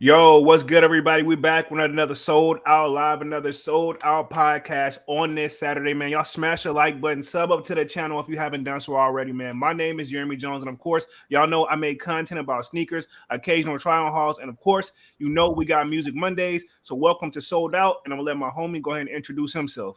Yo, what's good, everybody? We back with another sold out live, another sold out podcast on this Saturday, man. Y'all smash the like button, sub up to the channel if you haven't done so already, man. My name is Jeremy Jones, and of course, y'all know I make content about sneakers, occasional try on hauls, and of course, you know we got Music Mondays. So, welcome to Sold Out, and I'm gonna let my homie go ahead and introduce himself.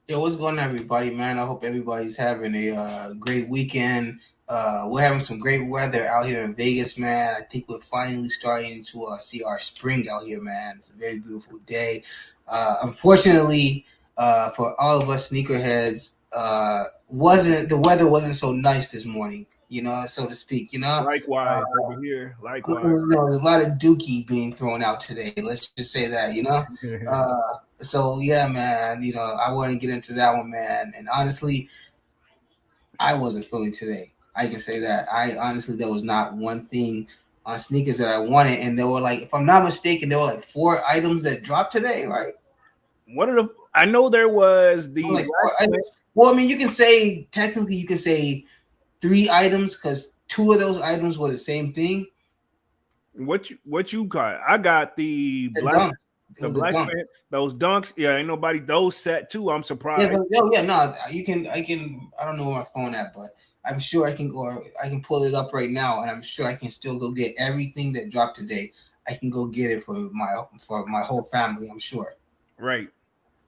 Yo, what's going on, everybody, man? I hope everybody's having a great weekend. We're having some great weather out here in Vegas, man. I think we're finally starting to see our spring out here, man. It's a very beautiful day. Unfortunately, for all of us sneakerheads, wasn't the weather wasn't so nice this morning, so to speak. Likewise, over here. Likewise. There was a lot of dookie being thrown out today. Let's just say that. So yeah, man. I want to get into that one, man. And honestly, I wasn't feeling today. I can say that. I honestly, there was not one thing on sneakers that I wanted, and there were like, if I'm not mistaken, there were like 4 items that dropped today, right? One of the I know there was the Like 4 items. Well, I mean, you can say 3 items because 2 of those items were the same thing. what you got? I got the The black dunks. It the was the black dunk. pants, those dunks. Yeah, ain't nobody those set too. I'm Yes, surprised. yeah, no, you can, I can, I don't know where my phone at, but I'm sure I can go, or I can pull it up right now, and I'm sure I can still go get everything that dropped today. I can go get it for my whole family. I'm sure. Right.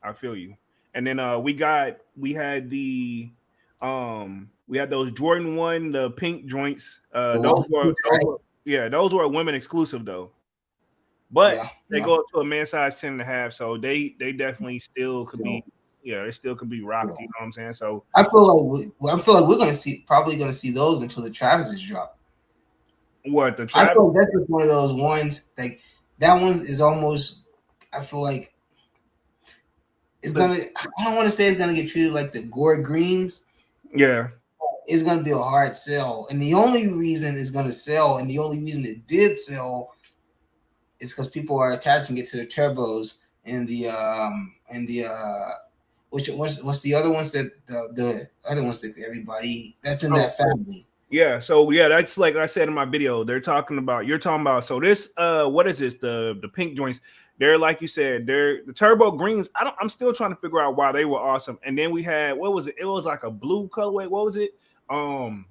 I feel you. And then we had those Jordan 1, the pink joints. The Those one, were those right? were yeah, those were women exclusive though. But Yeah, they yeah. go up to a man size 10 and a half. So they definitely still could So, be, yeah, they still could be rocked, you know what I'm saying? So I feel like we're gonna see, probably gonna see those until the Travis's drop. what the I Travis feel like that's just one of those ones, like that one is almost. I feel like it's the gonna. I don't want to say it's gonna get treated like the Gore Greens. yeah, It's gonna be a hard sell, and the only reason it's gonna sell, and the only reason it did sell, is because people are attaching it to the turbos and the what's the other ones, that the other ones that everybody that's in oh that family. yeah, so yeah, that's like I said in my video. You're talking about so this what is this? The pink joints. They're like you said, they're the turbo greens. I'm still trying to figure out why they were awesome. And then we had what was it? It was like a blue colorway. What was it? Um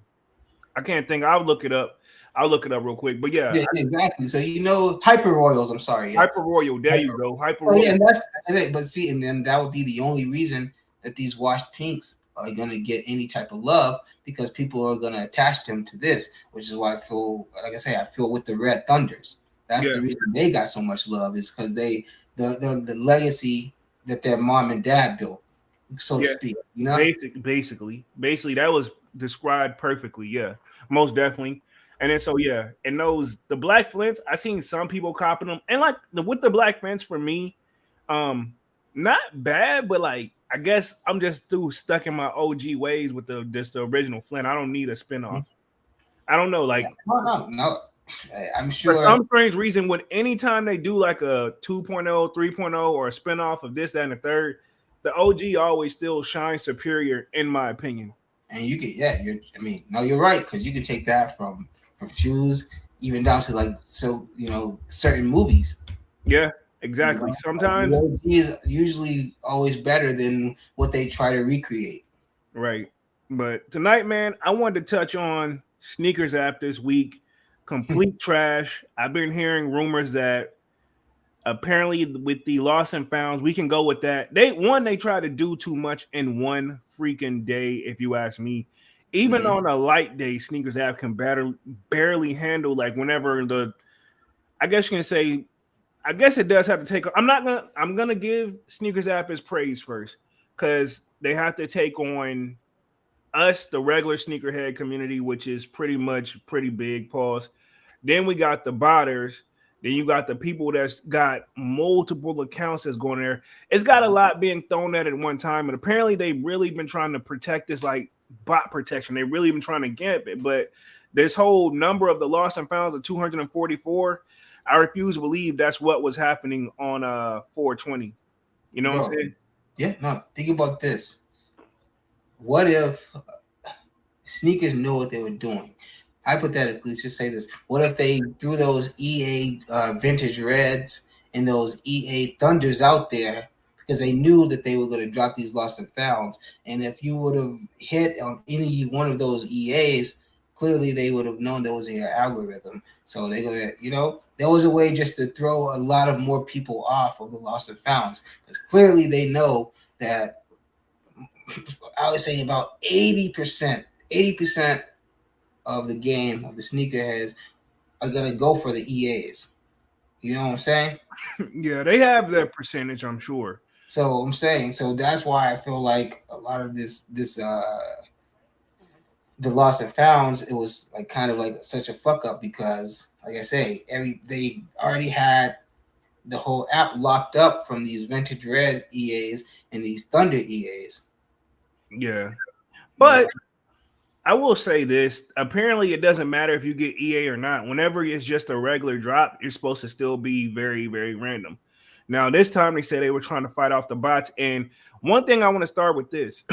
I can't think. I'll look it up. I'll look it up real quick. But yeah, Yeah, exactly. So Hyper Royals. I'm sorry. Yeah. Hyper Royal. There you go. Hyper Oh yeah, Royal. but see, and then that would be the only reason that these washed pinks are gonna get any type of love, because people are gonna attach them to this, which is why I feel, like I say, I feel with the Red Thunders. That's Yeah, the reason they got so much love, is because the legacy that their mom and dad built, so to yeah. speak. Basically, that was described perfectly. Yeah, most definitely. And then so yeah, and those the black flints, I seen some people copying them, and like with the black flints for me, not bad, but like I guess I'm just too stuck in my OG ways with the original Flint. I don't need a spinoff. I don't know, like No, no, no. I'm for sure. some strange reason, when anytime they do like a 2.0, 3.0, or a spinoff of this, that, and the third, the OG always still shines superior, in my opinion. And you can, yeah, I mean, no, you're right, because you can take that from shoes even down to, like, so certain movies. Yeah, You exactly. know, the Sometimes, OG is usually always better than what they try to recreate. right. But tonight, man, I wanted to touch on sneakers app this week. Complete trash. I've been hearing rumors that apparently with the lost and founds, we can go with that. They try to do too much in one freaking day, if you ask me. Even Hmm. on a light day, sneakers app can barely handle like whenever the I guess you can say I guess it does have to take. I'm gonna give sneakers app his praise first because they have to take on us, the regular sneakerhead community, which is pretty much pretty big. Pause. Then we got the botters. Then you got the people that's got multiple accounts that's going there. It's got a lot being thrown at one time, and apparently they've really been trying to protect this like bot protection. They really been trying to get it, but this whole number of the lost and founds of 244, I refuse to believe that's what was happening on 420. You know what I'm Bro, saying? yeah, no, think about this. What if sneakers knew what they were doing? hypothetically, let's just say this: what if they threw those EA vintage reds and those EA thunders out there because they knew that they were going to drop these lost and founds, and if you would have hit on any one of those EAs, clearly they would have known there was an algorithm. So they're gonna, there was a way just to throw a lot of more people off of the lost and founds because clearly they know that I would say about 80% of the game of the sneakerheads are gonna go for the EAs. You know what I'm saying? Yeah, they have that percentage, I'm sure. So I'm saying, so that's why I feel like a lot of this the lost and founds, it was like kind of like such a fuck up because like I say, they already had the whole app locked up from these vintage red EAs and these thunder EAs. Yeah. You know, But I will say this. Apparently, it doesn't matter if you get EA or not. Whenever it's just a regular drop, you're supposed to still be very, very random. Now, this time they said they were trying to fight off the bots. And one thing I want to start with this,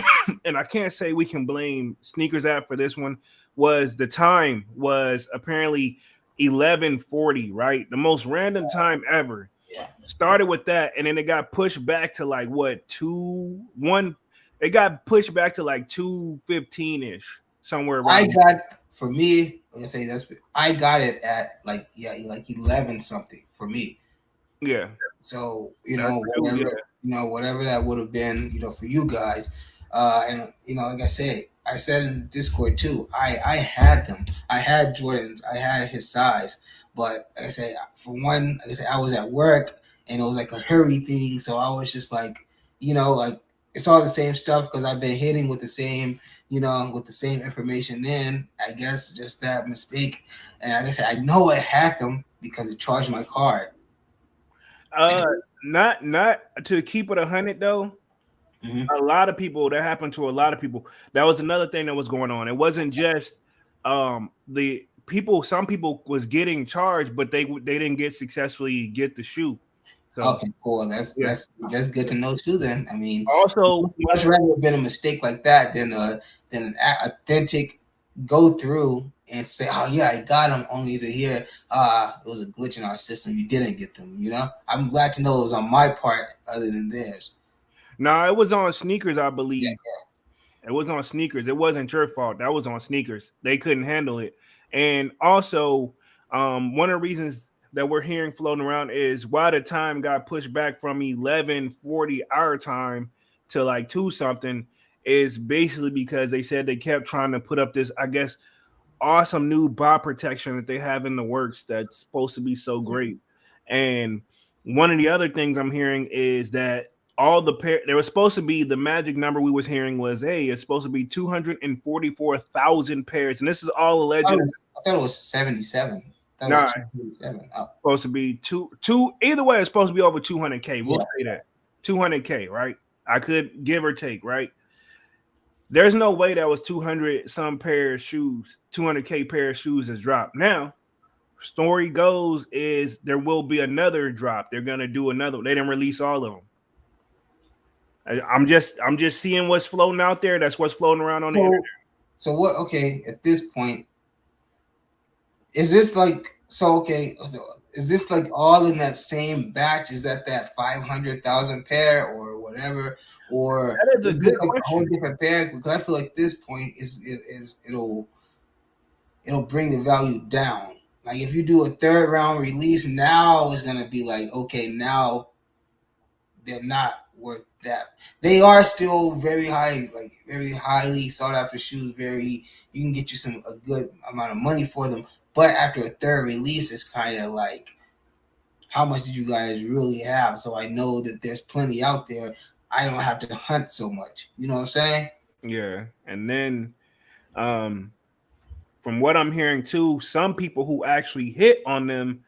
and I can't say we can blame Sneakers app for this one, was the time was apparently 11:40, right? The most random time ever. yeah. Started with that, and then it got pushed back to like what 2-1. It got pushed back to like 2:15 ish, somewhere I around. got for me, like I say that's I got it at like like 11 something for me. Yeah, So that's true. Yeah, whatever that would have been, for you guys, and like I said in Discord too. I had them. I had Jordans. I had his size, but like I said, for one, like I said, I was at work and it was like a hurry thing, so I was just like, like it's all the same stuff because I've been hitting with the same, with the same information. Then I guess just that mistake, and like I said, I know I had them because it charged my card. uh, not to keep it 100 though. Mhm. A lot of people that happened to a lot of people. That was another thing that was going on. It wasn't just the people. Some people was getting charged, but they didn't get successfully get the shoe. So Okay, cool. That's yeah. that's good to know too. Then I mean, Also, much rather have been a mistake like that than an authentic go through and say, oh yeah, I got them, only to hear it was a glitch in our system. You didn't get them. I'm glad to know it was on my part other than theirs. no, it was on sneakers, I Yeah, believe. It was on sneakers. It wasn't your fault. That was on sneakers. They couldn't handle it. And also, one of the reasons that we're hearing floating around is why the time got pushed back from 11:40 our time to like 2 something is basically because they said they kept trying to put up this, I guess, awesome new bot protection that they have in the works that's supposed to be so great. And one of the other things I'm hearing is that all the there was supposed to be the magic number we was hearing was hey, it's supposed to be 244,000 pairs, and this is all alleged. I thought it was 77. That was Nah, 247. Oh, supposed to be two. Either way, it's supposed to be over 200K. We'll yeah. say that 200K, right? I could give or take, right? There's no way that was 200 some pair of shoes, 200K pair of shoes is dropped. Now, story goes is there will be another drop. They're gonna do another. They didn't release all of them. I'm just seeing what's floating out there. That's what's floating around on the internet. So what? Okay, at this point, is this like so? Okay, so is this like all in that same batch? Is that 500,000 pair or whatever, or That is a is good this like a whole question. different pair? Because I feel like this point it'll bring the value down. Like if you do a third round release now, it's gonna be like okay, now they're not worth that. They are still very high, like very highly sought after shoes. Very, you can get you a good amount of money for them. But after a third release, it's kind of like, how much did you guys really have? So I know that there's plenty out there. I don't have to hunt so much. You know what I'm saying? Yeah, and then um, from what I'm hearing too, some people who actually hit on them,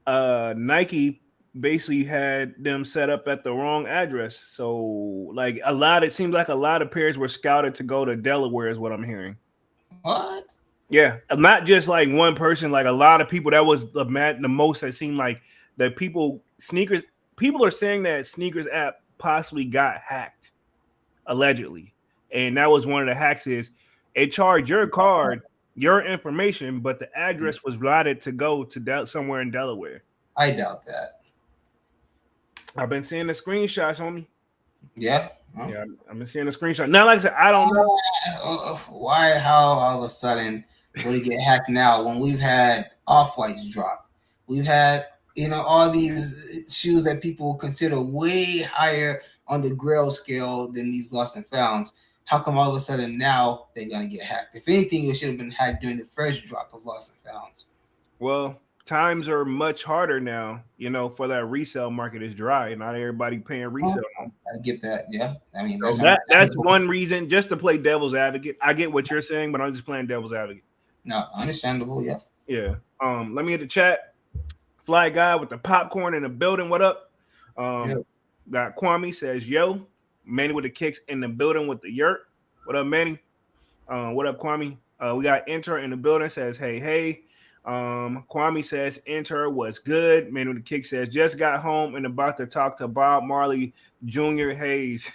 Nike basically had them set up at the wrong address. So like it seems like a lot of pairs were scouted to go to Delaware, is what I'm hearing. What? Yeah, not just like one person, like a lot of people. That was the most. That seemed like that people sneakers. People are saying that sneakers app possibly got hacked allegedly, and that was one of the hacks. Is it charged your card? your information, but the address was routed to go to somewhere in Delaware. I doubt that. I've been seeing the screenshots on me. Yeah. Huh? Yeah, I've been seeing the screenshot. Now, like I said, I don't know. Why? How all of a sudden would it get hacked now when we've had off whites drop? We've had all these shoes that people consider way higher on the Grail scale than these lost and founds. How come all of a sudden now they're gonna get hacked? If anything, it should have been hacked during the first drop of lost and founds. Well, times are much harder now. For that resale market is dry. Not everybody paying resale. I get that. Yeah, I mean So that's one reason. Just to play devil's advocate. I get what you're saying, but I'm just playing devil's advocate. no understandable. Yeah. Yeah. Let me hit the chat. Fly guy with the popcorn in the building. What up? Yeah. Got Kwame says, yo, Manny with the kicks in the building with the yurt. What up, Manny? What up, Kwame? We got Enter in the building, says, hey. Kwame says, Enter was good. Manny with the kick says, just got home and about to talk to Bob Marley Jr. Hayes.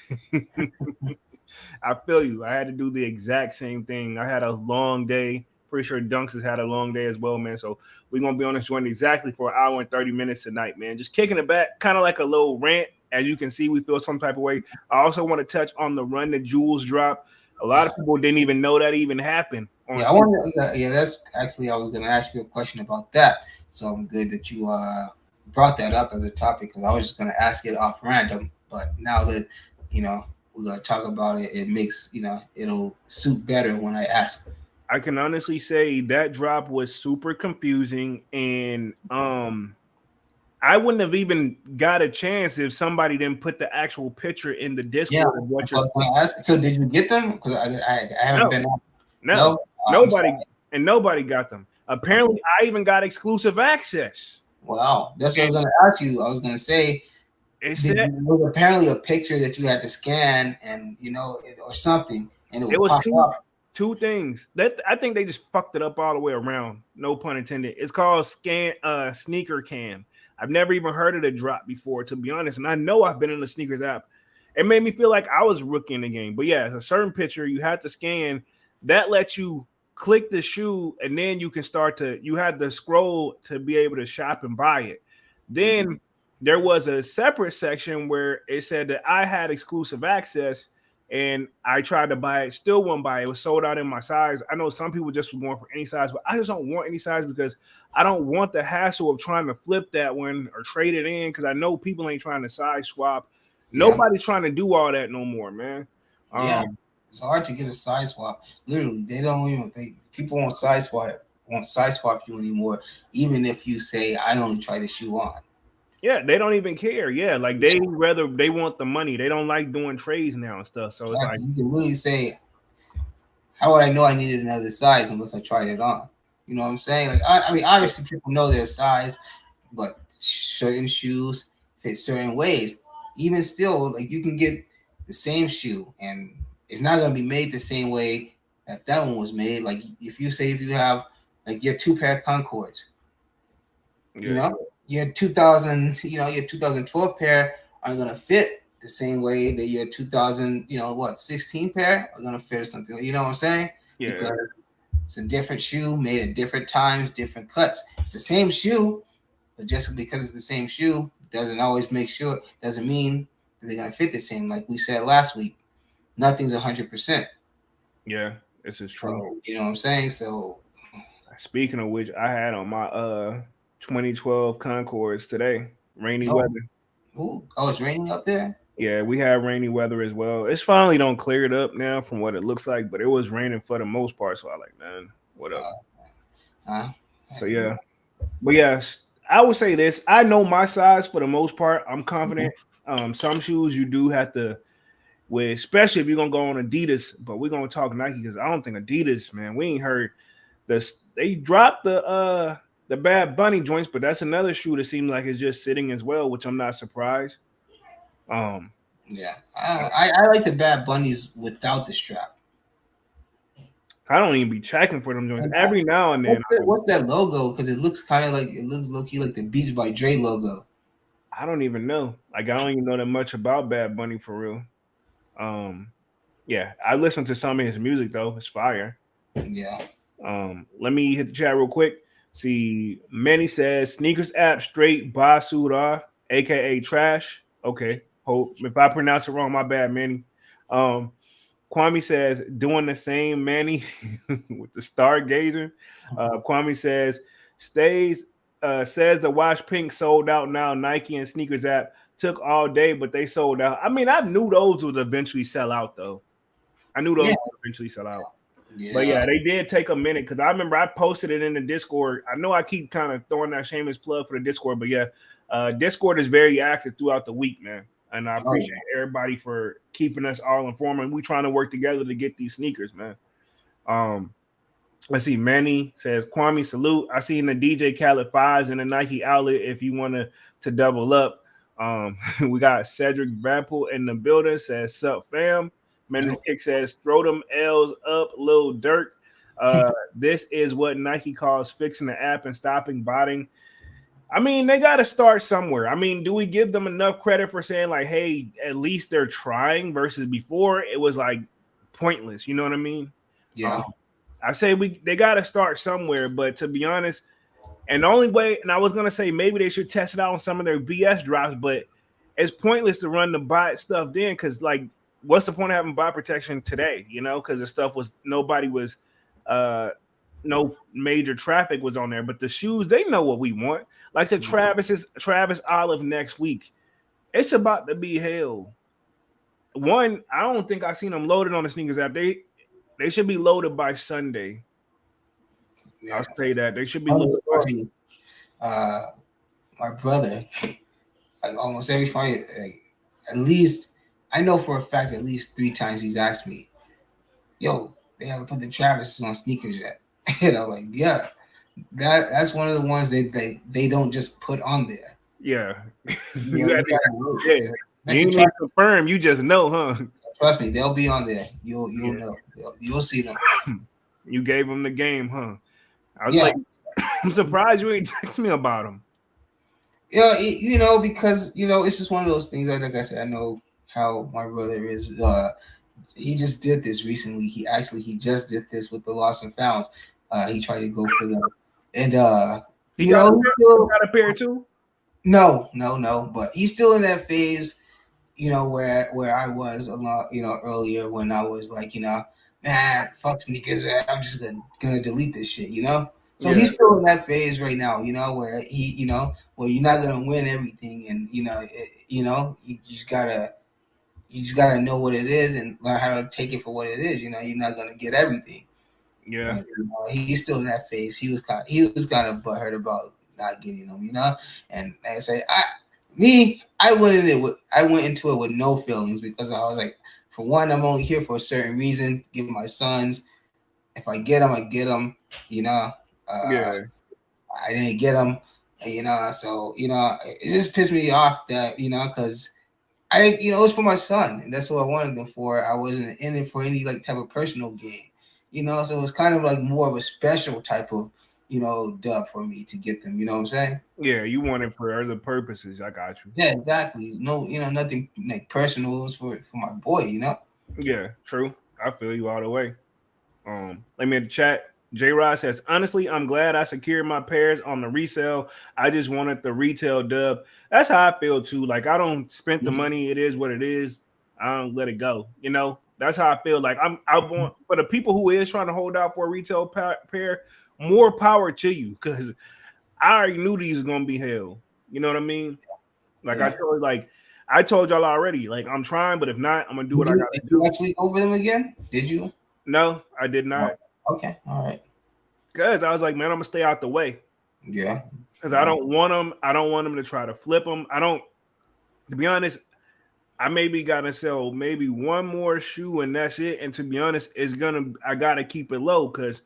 I feel you. I had to do the exact same thing. I had a long day. Pretty sure Dunks has had a long day as well, man. So we're going to be on this joint exactly for an hour and 30 minutes tonight, man. Just kicking it back, kind of like a little rant. As you can see, we feel some type of way. I also want to touch on the Run the Jewels drop. A lot of people didn't even know that even happened. That's actually, I was going to ask you a question about that. So I'm good that you brought that up as a topic, because I was just going to ask it off random. But now that, we're going to talk about it, it makes, it'll suit better when I ask. I can honestly say that drop was super confusing, and I wouldn't have even got a chance if somebody didn't put the actual picture in the Discord of what you're asking. So did you get them? Because I haven't been on. No, nobody got them. Apparently, I even got exclusive access. Wow, that's what I was going to ask you. I was going to say, there was apparently a picture that you had to scan, and or something, and it would pop up. Two things that I think they just fucked it up all the way around. No pun intended. It's called Sneaker Cam. I've never even heard of the drop before, to be honest. And I know I've been in the sneakers app. It made me feel like I was rookie in the game. But yeah, it's a certain picture you have to scan that lets you click the shoe, and then you can you had to scroll to be able to shop and buy it. Then there was a separate section where it said that I had exclusive access. And I tried to buy it, still won't buy it. It was sold out in my size. I know some people just were going for any size, but I just don't want any size because I don't want the hassle of trying to flip that one or trade it in, because I know people ain't trying to size swap. Nobody's trying to do all that no more, man. It's hard to get a size swap. Literally, people won't size swap you anymore, even if you say I only try the shoe on. Yeah, they don't even care. Yeah, like they want the money. They don't like doing trades now and stuff. So it's like you can really say, how would I know I needed another size unless I tried it on? You know what I'm saying? Like I mean, obviously people know their size, but certain shoes fit certain ways. Even still, like you can get the same shoe and it's not going to be made the same way that one was made. Like if you have like your 2 pair of Concords, your 2012 pair are gonna fit the same way that your 16 pair are gonna fit or something. You know what I'm saying? Yeah. Because it's a different shoe made at different times, different cuts. It's the same shoe, but just because it's the same shoe doesn't mean that they're gonna fit the same. Like we said last week, nothing's 100%. Yeah, this is true. So, you know what I'm saying? So speaking of which, I had on my 2012 Concords today. Rainy weather. Ooh. Oh, it's raining out there? Yeah, we had rainy weather as well. It's finally don't clear it up now from what it looks like, but it was raining for the most part. So I like, man, what up? So yeah. But yeah, I would say this. I know my size for the most part. I'm confident. Some shoes you do have to especially if you're gonna go on Adidas, but we're gonna talk Nike because I don't think Adidas, man, we ain't heard this. They dropped the Bad Bunny joints, but that's another shoe that seems like it's just sitting as well, which I'm not surprised. Yeah, I like the Bad Bunnies without the strap. I don't even be checking for them joints every now and then. What's that logo? Because it looks low key like the Beats by Dre logo. I don't even know. Like I don't even know that much about Bad Bunny for real. Yeah, I listen to some of his music though. It's fire. Yeah. Let me hit the chat real quick. See, Manny says sneakers app straight basura, aka trash. Okay, hope if I pronounce it wrong, my bad, Manny. Um, Kwame says doing the same Manny with the stargazer. Kwame says stays says the Wash Pink sold out now. Nike and sneakers app took all day, but they sold out. I mean, I knew those would eventually sell out though. I knew those Yeah, would eventually sell out. But yeah. yeah, they did take a minute because I remember I posted it in the Discord. I know I keep kind of throwing that shameless plug for the Discord, but yeah, Discord is very active throughout the week, man. And I Oh appreciate everybody for keeping us all informed. And we trying to work together to get these sneakers, man. Um, let's see. Manny says Kwame salute. I seen the DJ Khaled fives in the Nike outlet. If you want to double up, we got Cedric Brample in the building. Says sup fam. yeah. Manager Kick says throw them L's up, Lil Dirt. This is what Nike calls fixing the app and stopping botting. I mean, they got to start somewhere. I mean, do we give them enough credit for saying like, hey, at least they're trying versus before it was like pointless. You know what I mean? Yeah. I say they got to start somewhere, but to be honest, and the only way, and I was gonna say maybe they should test it out on some of their BS drops, but it's pointless to run the bot stuff then because like, what's the point of having bot protection today? You know, because the stuff was nobody was, uh, no major traffic was on there, but the shoes they know what we want. Like the Travis Olive next week, it's about to be hell. One, I don't think I've seen them loaded on the sneakers app. They should be loaded by Sunday. I'll Yeah. say that they should be Funny loaded by story. Uh, my brother, like almost every Friday, like, at least I know for a fact at least 3 times he's asked me, "Yo, they haven't put the Travis on sneakers yet." And I'm like, "Yeah, that's one of the ones they don't just put on there. yeah. You You know, got you to, gotta wait. yeah. You That's the ain't even Travis. confirm. You just know, huh? Trust me, they'll be on there. You'll Yeah. know. You'll see them. You gave him the game, huh? I was Yeah, like, I'm surprised you ain't text me about him. yeah. Because it's just one of those things. Like I said, I know how my brother is. He just did this recently. He just did this with the Lost and Founds. He tried to go for them, and He got he's still got a pair too. no. But he's still in that phase. Where I was a lot. Earlier when I was like, man, fuck sneakers. I'm just gonna delete this shit. So Yeah, he's still in that phase right now. Where where you're not gonna win everything, and you just gotta know what it is and learn how to take it for what it is. You're not gonna get everything. yeah, And he's still in that phase. He was kind of butthurt about not getting them. And like I say, I went into it with no feelings because I was like, for one, I'm only here for a certain reason. Give my sons. If I get them, I get them. You know, uh, yeah, I didn't get them. So it just pissed me off that because it was for my son, and that's what I wanted them for. I wasn't in it for any like type of personal gain, So it was kind of like more of a special type of, dub for me to get them. You know what I'm saying? yeah. You want it for other purposes. I got you. Yeah, exactly. No, nothing like personal. It was for my boy. Yeah, true. I feel you all the way. Let me in the chat. J Rod says, honestly, I'm glad I secured my pairs on the resale. I just wanted the retail dub. That's how I feel too. Like I don't spend the money. It is what it is. I don't let it go. That's how I feel. Like I want for the people who is trying to hold out for a retail pair, more power to you because I already knew these was gonna be hell. You know what I mean? Like Yeah. I told y'all already. Like I'm trying, but if not, I'm gonna do what I Did gotta you do. actually go over them again? Did you? No, I did Oh, not. okay. All right. Because I was like, man, I'm gonna stay out the way. Yeah. Because I Yeah. don't want them. I don't want them to try to flip them. I don't. To be honest, I maybe gotta sell maybe one more shoe and that's it. And to be honest, I gotta keep it low because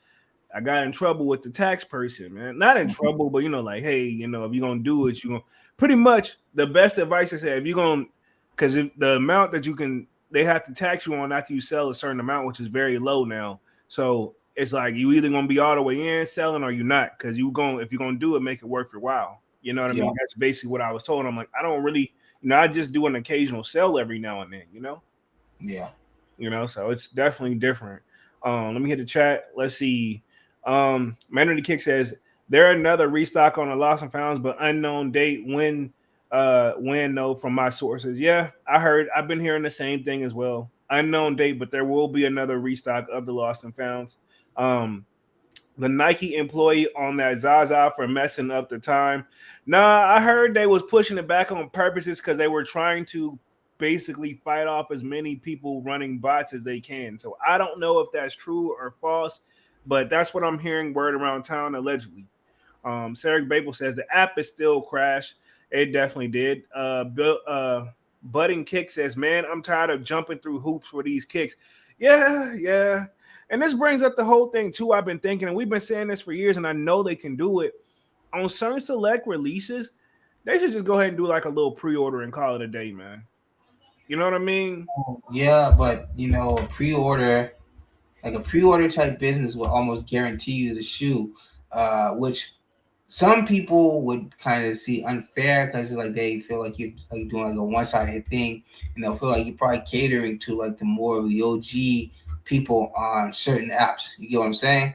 I got in trouble with the tax person, man. Not in trouble, but like, hey, if you're gonna do it, you gonna pretty much the best advice I said, if you're gonna because if the amount that they have to tax you on after you sell a certain amount, which is very low now. So it's like you either gonna be all the way in selling or you're not, because if you're gonna do it, make it worth your while. You know what I Yeah. mean? That's basically what I was told. I'm like, I don't really, I just do an occasional sell every now and then. Yeah. So it's definitely different. Let me hit the chat. Let's see. Manuel Kick says there another restock on the lost and founds, but unknown date when no from my sources. Yeah, I heard I've been hearing the same thing as well. Unknown date, but there will be another restock of the lost and founds. Um the Nike employee on that Zaza for messing up the time. Nah, I heard they was pushing it back on purposes because they were trying to basically fight off as many people running bots as they can. So I don't know if that's true or false, but that's what I'm hearing word around town allegedly. Sarah Babel says the app is still crashed. It definitely did. Budding Kick says, "Man, I'm tired of jumping through hoops for these kicks." Yeah, yeah. And this brings up the whole thing too. I've been thinking, and we've been saying this for years, and I know they can do it on certain select releases. They should just go ahead and do like a little pre-order and call it a day, man. You know what I mean? Yeah, but a pre-order, like a pre-order type business, will almost guarantee you the shoe, which some people would kind of see unfair because like they feel like you're like doing like a one-sided thing, and they'll feel like you're probably catering to like the more of the OG people on certain apps. You get what I'm saying?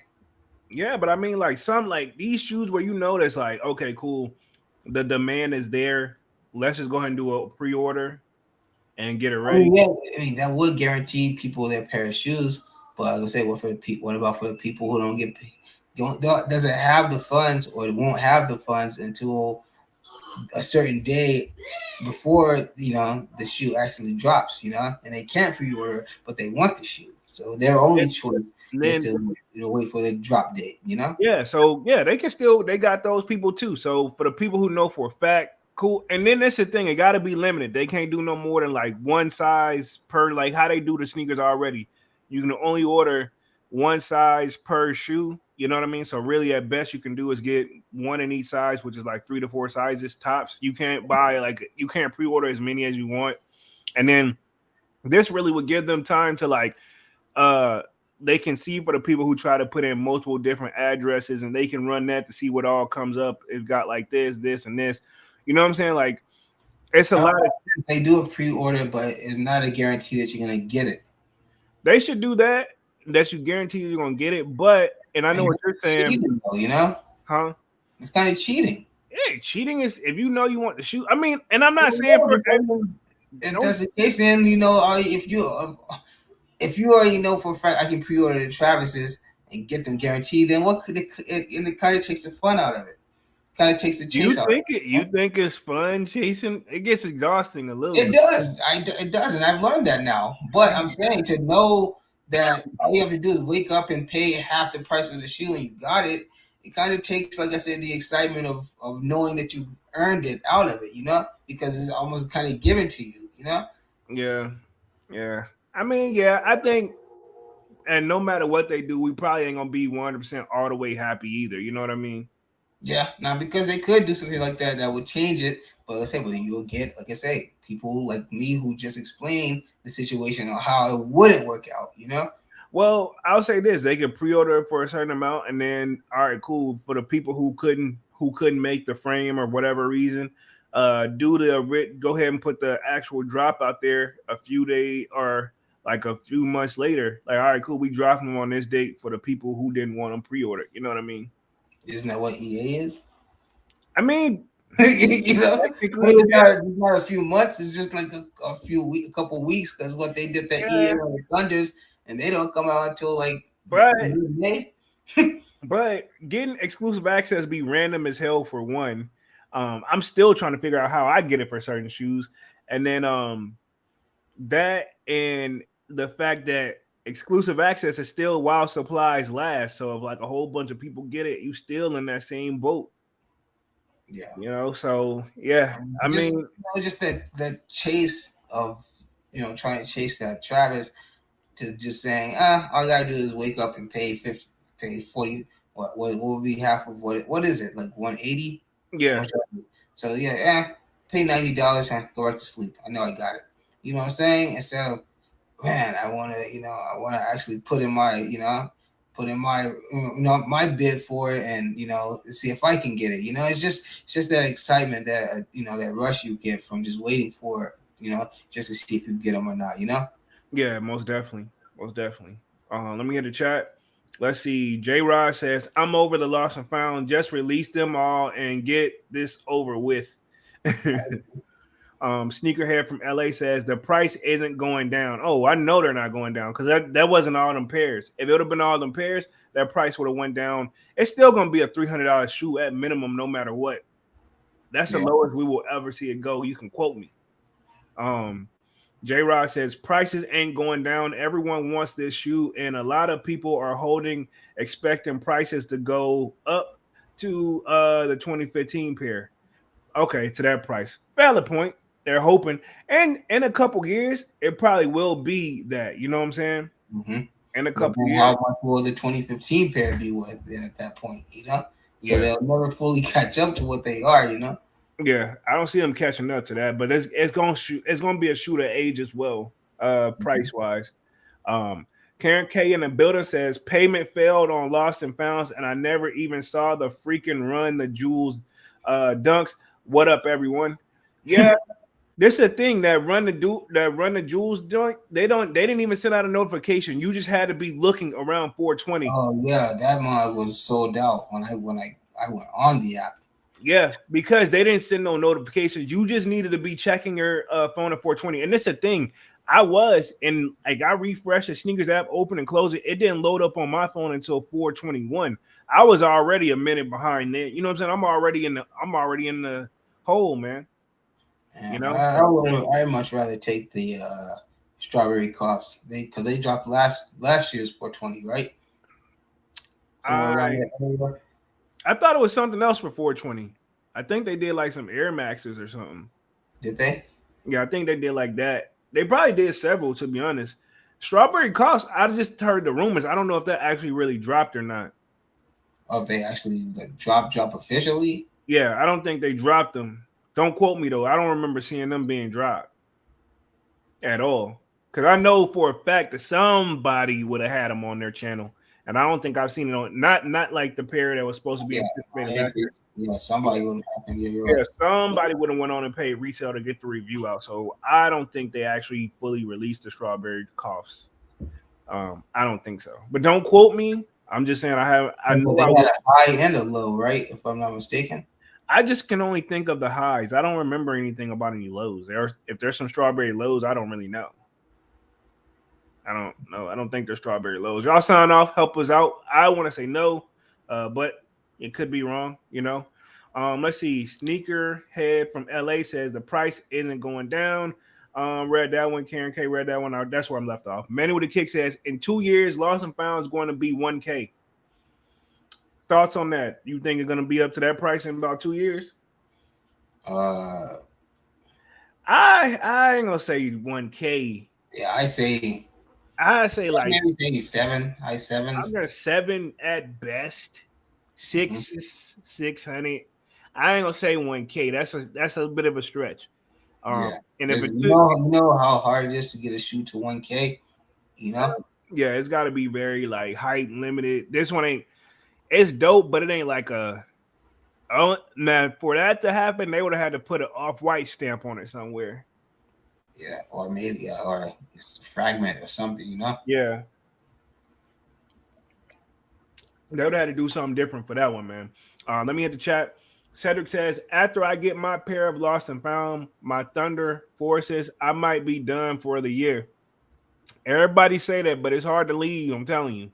Yeah, but I mean, like some like these shoes where you know that's like, okay, cool, the demand is there. Let's just go ahead and do a pre-order and get it I mean, ready. yeah, I mean that would guarantee people their pair of shoes. But like I say, what for the people? What about for the people who don't get doesn't have the funds or won't have the funds until a certain day before the shoe actually drops, and they can't pre-order, but they want the shoe, so their only choice And is then to wait for the drop date. yeah, so yeah, they can still they got those people too. So for the people who know for a fact, cool. And then that's the thing, it got to be limited. They can't do no more than like one size per, like how they do the sneakers already. You can only order one size per shoe. You know what I mean? So really, at best, you can do is get one in each size, which is like 3 to 4 sizes tops. You can't buy like you can't pre-order as many as you want. And then this really would give them time to like uh they can see for the people who try to put in multiple different addresses, and they can run that to see what all comes up. It got like this and this. You know what I'm saying? Like it's a Now, lot of they do a pre-order, but it's not a guarantee that you're gonna get it. they should do that. That you guarantee you're gonna get it. But and I I know mean, what you're that's saying, cheating, though. huh? It's kind of cheating. Yeah, cheating is if you know you want to shoot. I mean, and I'm not saying Yeah, for because if don't that's the case, then if you already know for a fact I can pre-order the Travises and get them guaranteed, then what could it kind of takes the fun out of it. Kind of takes the chase out of you think it's fun chasing? It gets exhausting a little it. bit. Does. It does, and I've learned that now. But I'm saying to know that all you have to do is wake up and pay half the price of the shoe and you got it. It kind of takes, like I said, the excitement of knowing that you earned it out of it, because it's almost kind of given to you. Yeah, yeah. I mean, yeah, I think and no matter what they do, we probably ain't gonna be 100% all the way happy either. You know what I mean? Yeah, now because they could do something like that would change it. But let's say, but you'll get, like I say, people like me who just explain the situation on how it wouldn't work out. Well, I'll say this: they can pre-order for a certain amount, and then all right, cool. For the people who couldn't make the frame or whatever reason, go ahead and put the actual drop out there a few days or like a few months later. Like, all right, cool, we dropped them on this date for the people who didn't want them pre-ordered. You know what I mean? Isn't that what EA is? I mean, you know, I technically, mean, it's not a few months. It's just like a couple weeks because what they did that yeah, EA on the Thunders, and they don't come out until like but May. But getting exclusive access be random as hell for one. I'm still trying to figure out how I get it for certain shoes, and then that and the fact that exclusive access is still while supplies last. So if like a whole bunch of people get it, you still in that same boat. Yeah, You know, so yeah. I just mean, just that chase of trying to chase that Travis to just saying all I gotta do is wake up and pay 50, pay 40. What will be half of what is it like 180? yeah, So yeah, pay $90 and go back to sleep. I know I got it. You know what I'm saying? Instead of man, I wanna actually put in my bid for it and see if I can get it. It's just that excitement that rush you get from just waiting for it. Just to see if you get them or not. yeah, most definitely, most definitely. Let me get the chat. Let's see. J Rod says, I'm over the lost and found. Just release them all and get this over with. Sneakerhead from LA says the price isn't going down. Oh, I know they're not going down because that wasn't all them pairs. If it would have been all them pairs, that price would have went down. It's still gonna be a $300 shoe at minimum, no matter what. That's the Yeah. lowest we will ever see it go. You can quote me. Um, J Rod says prices ain't going down. Everyone wants this shoe, and a lot of people are holding, expecting prices to go up to the 2015 pair. Okay, to that price. Valid point. They're hoping, and in a couple years, it probably will be that. You know what I'm saying? Mm-hmm. In a But couple then how years, much will the 2015 pair be worth then at that point? So yeah, they'll never fully catch up to what they are. yeah. I don't see them catching up to that, but it's gonna shoot. It's gonna be a shoe to age as well, price wise. Um, Karen K in the building says payment failed on Lost and Founds, and I never even saw the freaking run the Jules dunks. What up, everyone? Yeah, this is a thing that run the Jules joint. They didn't even send out a notification. You just had to be looking around 420. Oh yeah, that mod was sold out when I went on the app. Yeah, because they didn't send no notifications. You just needed to be checking your phone at 420. And this is the thing. I was and like I refreshed the sneakers app, open and close it. It didn't load up on my phone until 421. I was already a minute behind there. You know what I'm saying? I'm already in the hole, man. You And know, I'd much rather take the strawberry coughs. Because they dropped last year's 420, right? Somewhere around I that area. I thought it was something else for 420. I think they did like some Air Maxes or something. Did they? Yeah, I think they did like that. They probably did several, to be honest. Strawberry Cost, I just heard the rumors. I don't know if that actually really dropped or not. Or if they actually like drop officially? Yeah, I don't think they dropped them. Don't quote me though. I don't remember seeing them being dropped at all. Because I know for a fact that somebody would have had them on their channel, and I don't think I've seen it on not like the pair that was supposed to be Yeah, anticipated I last agree. year. Yeah, somebody would have happened. Yeah, you're Yeah, right. somebody would have went on and paid resale to get the review out. So I don't think they actually fully released the strawberry coughs. I don't think so. But don't quote me. I'm just saying I know But they had a high and a low, right? If I'm not mistaken. I just can only think of the highs. I don't remember anything about any lows. If there's some strawberry lows, I don't really know. I don't know. I don't think there's strawberry lows. Y'all sign off, help us out. I want to say no, but it could be wrong, you know. Let's see. Sneaker Head from LA says the price isn't going down. Read that one. Karen K read that one. That's where I'm left off. Manny with the kick says in 2 years, Lost and Found is going to be 1K. Thoughts on that? You think it's going to be up to that price in about 2 years? Uh, I ain't gonna say 1K. yeah, I say like maybe say seven, high I'm sevens. gonna 7 at best, Mm-hmm. 600. I ain't gonna say 1K. That's a bit of a stretch. Yeah, And if because it took, you know how hard it is to get a shoe to 1K. You know. yeah, it's got to be very like height limited. This one ain't. It's dope, but it ain't like a. Oh, now for that to happen, they would have had to put an off-white stamp on it somewhere. Yeah, or maybe or it's a fragment or something. Yeah, they would have had to do something different for that one, man. Let me hit the chat. Cedric says, after I get my pair of Lost and Found, my Thunder Forces, I might be done for the year. Everybody say that, but it's hard to leave. I'm telling you.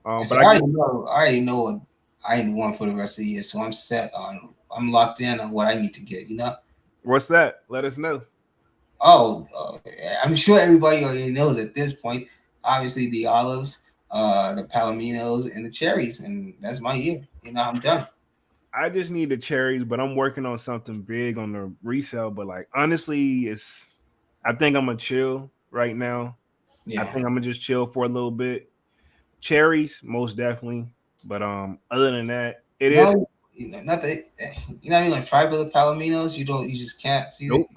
And But so I already know what I want for the rest of the year. So I'm set on. I'm locked in on what I need to get. what's that? Let us know. Oh, I'm sure everybody already knows at this point. Obviously, the olives, the palominos, and the cherries, and that's my year. I'm done. I just need the cherries, but I'm working on something big on the resale. But like honestly, I think I'm gonna chill right now. I Yeah. think I'm gonna just chill for a little bit. Cherries, most definitely. But other than that, it is No, not that you're not even gonna try for the palominos. You don't. You just can't see nope, it.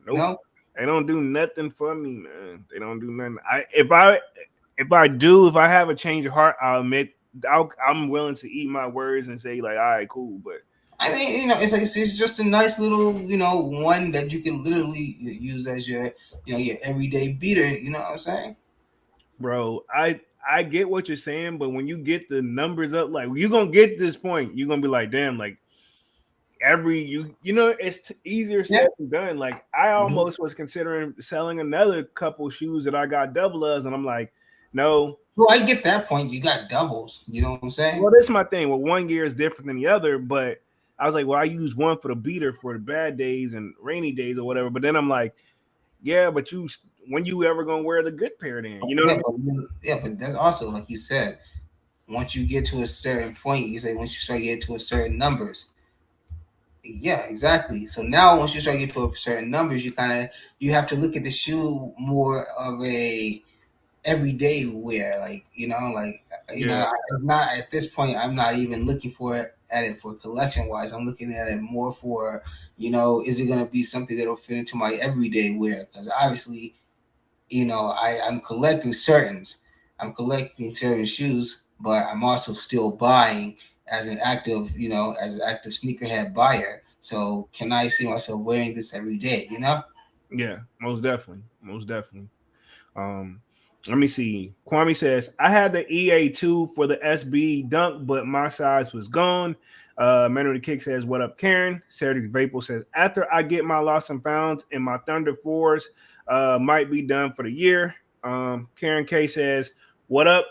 nope. No. They don't do nothing for me, man. They don't do nothing. If I have a change of heart, I'm willing to eat my words and say like, all right, cool. But I mean, it's like it's just a nice little, one that you can literally use as your everyday beater. You know what I'm saying? bro, I get what you're saying, but when you get the numbers up, like you're gonna get this point, you're gonna be like, damn, like it's easier Yeah. said than done. Like I Mhm. almost was considering selling another couple shoes that I got double of, and I'm like, no. Well, I get that point. You got doubles. You know what I'm saying? Well, this is my thing. Well, one gear is different than the other, but I was like, well, I use one for the beater for the bad days and rainy days or whatever. But then I'm like, yeah, but when you ever gonna wear the good pair then? You know what I Yeah, mean? but that's also like you said. Once you get to a certain point, you say once you start getting to a certain numbers. Yeah, exactly. So now once you start getting to a certain numbers, you have to look at the shoe more of a everyday wear. Like Yeah, I'm not at this point. I'm not even looking for it at it for collection wise. I'm looking at it more for is it gonna be something that'll fit into my everyday wear? Because obviously I'm collecting certains. I'm collecting certain shoes, but I'm also still buying as an active sneakerhead buyer. So can I see myself wearing this every day? yeah, most definitely, most definitely. Um, Let me see. Kwame says I had the EA2 for the SB Dunk, but my size was gone. Manuel the Kick says, "What up, Karen?" Cedric Vapor says, "After I get my lost and founds and my Thunder Fours, might be done for the year." Karen K says, "What up,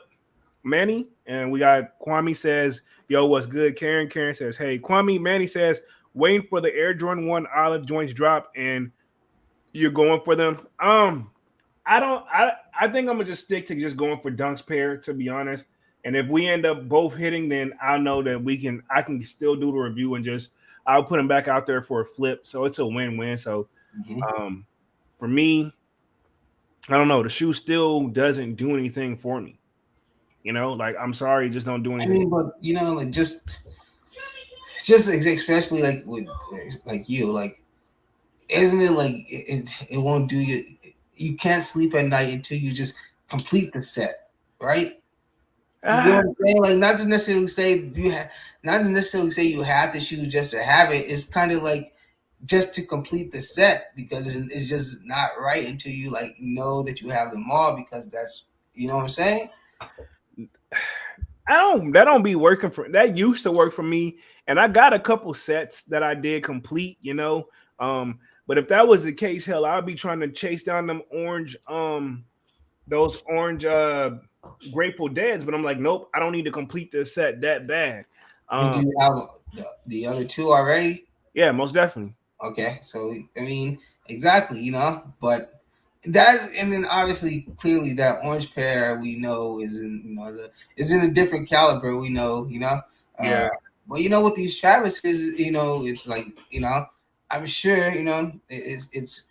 Manny?" And we got Kwame says, "Yo, what's good, Karen?" Karen says, "Hey, Kwame." Manny says, "Waiting for the Air Jordan 1 olive joints drop, and you're going for them." I don't. I think I'm gonna just stick to just going for Dunk's pair, to be honest. And if we end up both hitting, then I know that we can. I can still do the review and just I'll put him back out there for a flip. So it's a win-win. So Mm-hmm. um, for me, I don't know. The shoe still doesn't do anything for me. Like I'm sorry, just don't do I anything. mean, but like just especially like with like you, like isn't it like it won't do you? You can't sleep at night until you just complete the set, right? You get Ah, what I'm saying? Like not to necessarily say you have the shoe just to have it. It's kind of like just to complete the set because it's just not right until you like know that you have them all because that's you know what I'm saying. I don't. That don't be working for. That used to work for me, and I got a couple sets that I did complete. But if that was the case, hell, I'd be trying to chase down them orange, those orange Grateful Deads. But I'm like, nope, I don't need to complete this set that bad. And do Um, you have the other two already? yeah, most definitely. Okay, so I mean, exactly, but that and then obviously clearly that orange pair we know is in is in a different caliber. We know, Yeah, uh, but with these Travises, it's like I'm sure it's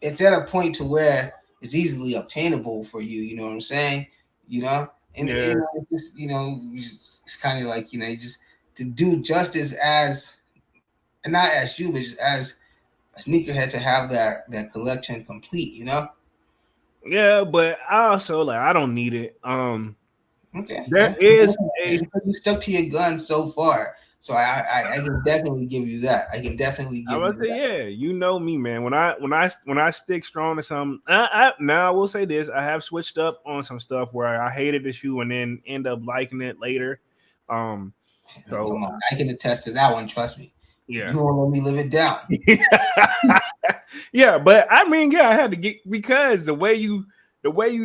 it's at a point to where it's easily obtainable for you. You know what I'm saying? You know, and yeah, it's just it's kind of like you just to do justice as and not as you, but just as a sneakerhead to have that collection complete. yeah. But I also like I don't need it. Okay, There yeah. is a. You stuck to your gun so far, so I can definitely give you that. I can definitely I give would you say, that. yeah, you know me, man. When I stick strong to something, now I will say this: I have switched up on some stuff where I hated the shoe and then end up liking it later. Um, so Come on, I can attest to that one. Trust me. yeah, You won't let me live it down. yeah. But I mean, yeah, I had to get because the way you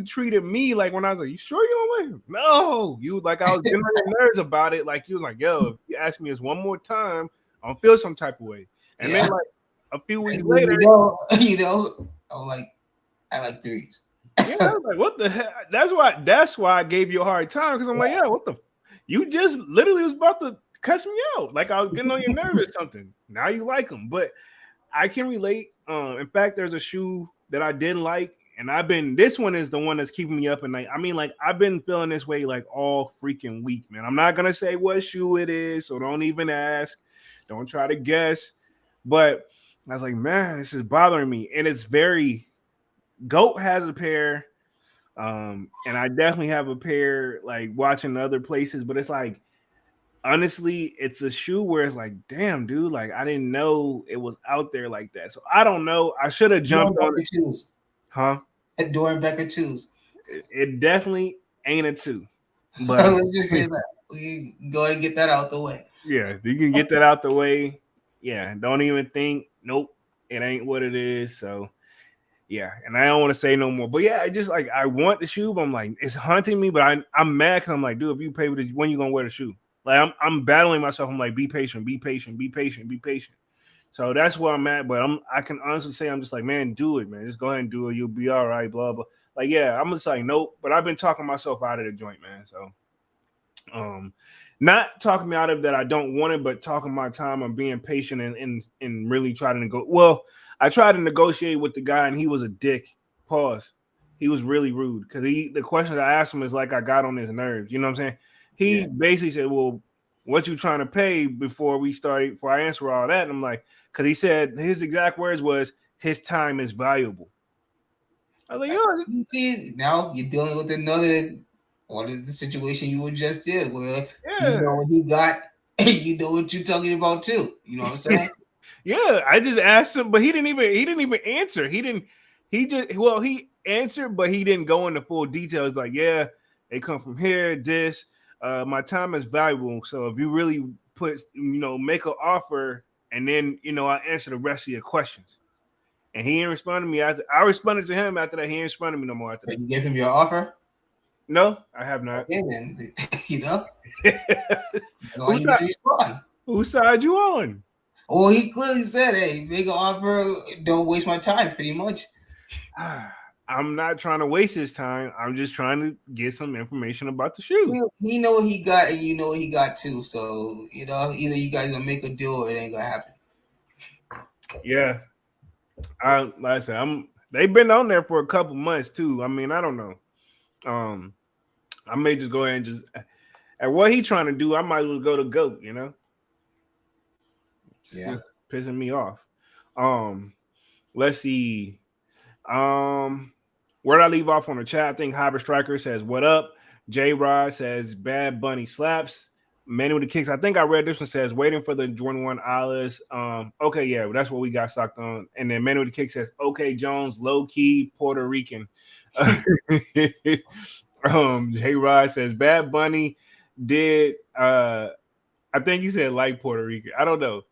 treated me, like when I was like, "You sure you don't like?" No, you like I was getting on your nerves about it. Like you was like, "Yo, if you ask me this one more time, I'll feel some type of way." And then Yeah, like a few weeks and then later. I'm like I like threes. Yeah, I was like, what the hell? That's why I gave you a hard time because I'm like, yeah, what the you just literally was about to cuss me out. Like I was getting on your nerves or something. Now you like them. But I can relate. In fact, there's a shoe that I didn't like, and this one is the one that's keeping me up at night. I mean, like I've been feeling this way like all freaking week, man. I'm not gonna say what shoe it is, so don't even ask. Don't try to guess. But I was like, man, this is bothering me. And it's very Goat has a pair. And I definitely have a pair like watching other places, but it's like honestly, it's a shoe where it's like, damn, dude, like I didn't know it was out there like that. So I don't know. I should have jumped on Doernbecher it, twos. huh? Doernbecher twos. It definitely ain't a 2. But Let's just say that we go ahead and get that out the way. yeah, you can get that out the way. Yeah, don't even think. Nope, it ain't what it is. So yeah, and I don't want to say no more. But yeah, I just like I want the shoe, but I'm like it's hunting me. But I'm mad because I'm like, dude, if you pay for this, when you gonna wear the shoe? Like I'm battling myself. I'm like, be patient, be patient, be patient, be patient. So that's where I'm at. But I can honestly say I'm just like, man, do it, man. Just go ahead and do it. You'll be all right. Blah blah. Like yeah, I'm just like nope. But I've been talking myself out of the joint, man. So um, not talking me out of that I don't want it, but talking my time on being patient and really trying to go. Well, I tried to negotiate with the guy and he was a dick. Pause. He was really rude because the questions I asked him is like I got on his nerves. You know what I'm saying? He Yeah. basically said, "Well, what you trying to pay before we started? Before I answer all that?" And I'm like, because he said his exact words was his time is valuable. I was like, yo, You see, now you're dealing with another one of the situation you were just in, where he know yeah. what he got, and you know what you're talking about too. You know what I'm saying? Yeah, I just asked him, but he didn't even answer. He answered, but he didn't go into full details. Like, yeah, they come from here, this. My time is valuable. So if you really make an offer and then I answer the rest of your questions. And he didn't respond to me after I responded to him after that. He didn't respond to me no more after But that. you give him your offer, No, I have not. okay, then you know that's why Whose you side didn't respond. whose side you on? Well, he clearly said, "Hey, make an offer. Don't waste my time." Pretty much. I'm not trying to waste his time. I'm just trying to get some information about the shoe. He know what he got, and you know what he got too. So either you guys gonna make a deal or it ain't gonna happen. Yeah, like I said, they've been on there for a couple months too. I mean, I don't know. Um, I may just go ahead and just at what he trying to do. I might as well go to goat. It's Yeah. just pissing me off. Um, let's see. Um, where did I leave off on the chat? I think Hybrid Striker says, "What up?" J Rod says, "Bad Bunny slaps." Many with the kicks. I think I read this one says, "Waiting for the Jordan 1 Alice." Okay, yeah, that's what we got stocked on. And then Many with the kick says, "Okay, Jones, low key Puerto Rican." J Rod says, "Bad Bunny did." I think you said like Puerto Rican. I don't know.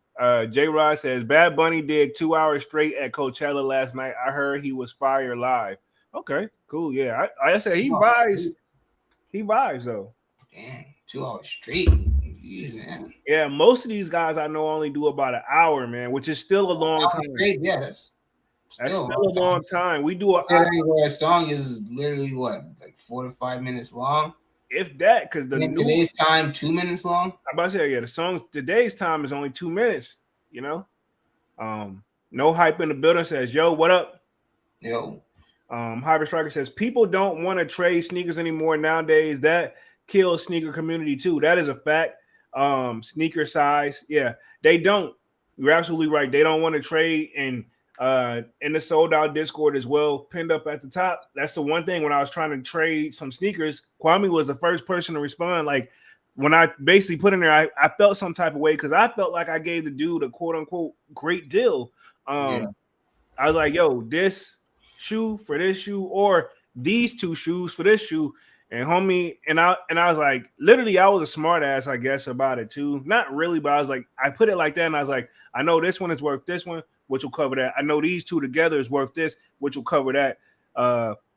J Rod says Bad Bunny did 2 hours straight at Coachella last night. I heard he was fire live. Okay, cool. Yeah, I said he 2 hours vibes. straight. He vibes though. Damn, 2 hours straight. Jeez, man. Yeah, most of these guys I know only do about an hour, man, which is still a long Hours time. straight. Yeah, that's That's still a still long a long time. time. We do Considering where a song is literally what, like 4 to 5 minutes long. if that because the And in new. today's time, 2 minutes long. I'm about to say yeah, the songs today's time is only 2 minutes. You know, no hype in the building says yo, what up? Yo, Hybrid Striker says people don't want to trade sneakers anymore nowadays. That kills sneaker community too. That is a fact. Sneaker size, yeah, they don't. You're absolutely right. They don't want to trade, and in the sold out Discord as well, pinned up at the top. That's the one thing when I was trying to trade some sneakers. Kwame was the first person to respond. Like when I basically put in there, I felt some type of way because I felt like I gave the dude a quote unquote great deal. yeah, I was like, yo, this shoe for this shoe, or these two shoes for this shoe. And homie, and I was like, literally, I was a smart ass, I guess, about it too. Not really, but I was like, I put it like that, and I was like, I know this one is worth this one, which will cover that. I know these two together is worth this, which will cover that.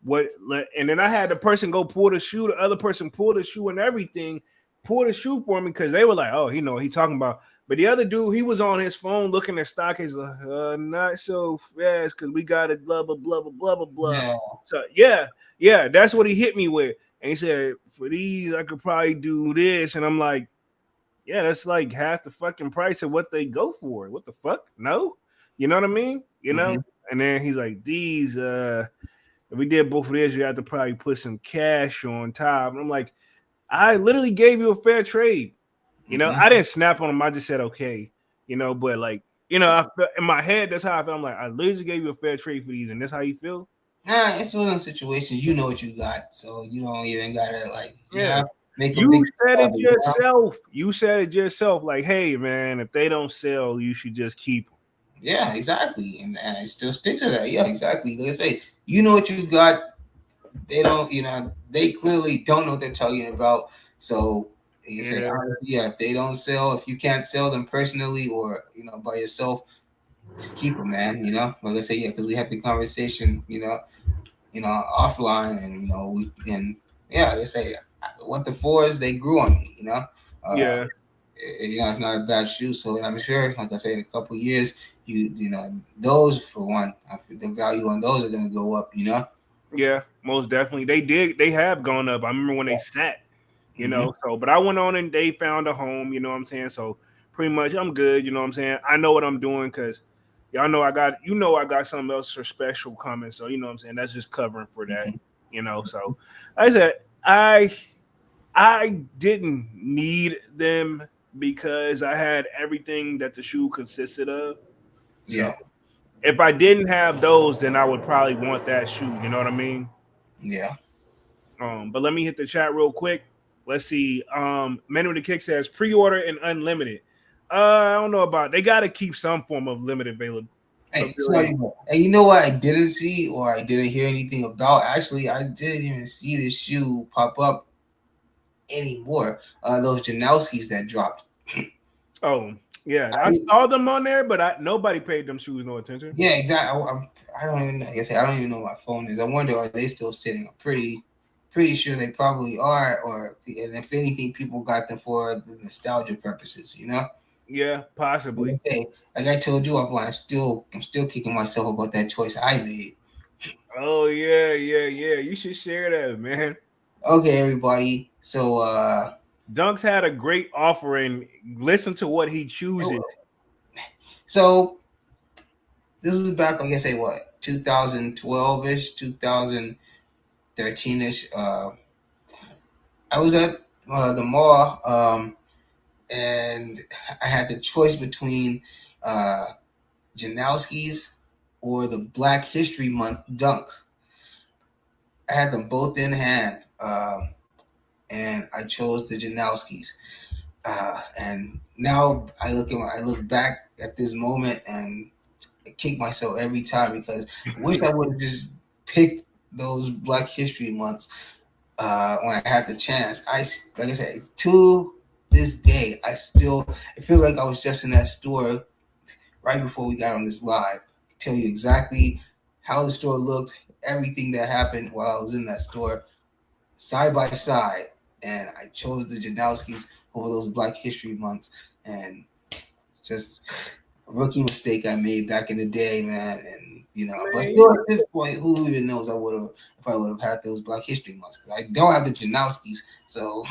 What and then I had the person go pull the shoe, the other person pull the shoe and everything, pull the shoe for me because they were like, oh, he know what he talking about. But the other dude, he was on his phone looking at stock. He's like, not so fast because we got it, blah, blah, blah, blah, blah, blah, blah. yeah. So, yeah, that's what he hit me with. And he said, for these, I could probably do this. And I'm like, yeah, that's like half the fucking price of what they go for. What the fuck? No? You know what I mean? Mm-hmm. And then he's like, these, if we did both of these, you have to probably put some cash on top. And I'm like, I literally gave you a fair trade. Mm-hmm. I didn't snap on him. I just said okay. But like, I felt, in my head, that's how I felt. I'm like, I literally gave you a fair trade for these, and that's how you feel. Nah, it's one of those situations. You know what you got, so you don't even gotta Yeah, make a you big. said it You know? yourself. You said it yourself. Like, hey man, if they don't sell, you should just keep them. Yeah, exactly, and I still stick to that. Yeah, exactly. Like I say, you know what you got. they don't, they clearly don't know what they're talking about. So you say, Yeah, honestly, yeah, if they don't sell, if you can't sell them personally or by yourself, just keep them, man. Like I say, yeah, because we had the conversation, offline, and yeah, they say what the fours they grew on me. yeah, It's not a bad shoe. So I'm sure, like I say, in a couple of years, those for one, the value on those are gonna go up. yeah. Most definitely, they did. They have gone up. I remember when they sat. Hmm. So but I went on and they found a home, you know what I'm saying? So pretty much I'm good, you know what I'm saying? I know what I'm doing because y'all know I got something else for special coming. So you know what I'm saying? That's just covering for that, So like I said, I I didn't need them because I had everything that the shoe consisted of. So Yeah, if I didn't have those, then I would probably want that shoe, you know what I mean? yeah. But let me hit the chat real quick. Let's see. Menu the Kick says pre-order and unlimited. I don't know about. They got to keep some form of limited Hey, availability. sorry, hey, you know what I didn't see or I didn't hear anything about? Actually, I didn't even see this shoe pop up anymore. Those Janowskis that dropped. Oh yeah, I I, saw them on there, but nobody paid them shoes no attention. yeah, exactly. I don't even. Like I say, I don't even know what my phone is. I wonder, are they still sitting? I'm pretty sure they probably are. Or and if anything, people got them for the nostalgia purposes. Yeah, Like I possibly. say, like I told you offline, I'm still kicking myself about that choice I made. Oh yeah, yeah, yeah. You should share that, man. Okay, everybody. So Dunks had a great offer, and listen to what he chooses. so this is back, like I say, what 2012 ish, 2013 ish. I was at the mall, and I had the choice between uh, Janowski's or the Black History Month Dunks. I had them both in hand, and I chose the Janowski's. And now I look back at this moment and I kick myself every time because I wish I would have just picked those Black History Months when I had the chance. Like I said, to this day, it feels like I was just in that store right before we got on this live. I tell you exactly how the store looked, everything that happened while I was in that store, side by side. And I chose the Janowskis over those Black History Months. And just a rookie mistake I made back in the day, man. And but Man, still at this point, who even knows I would have if I would have had those Black History Months? Cause I don't have the Janowskis, so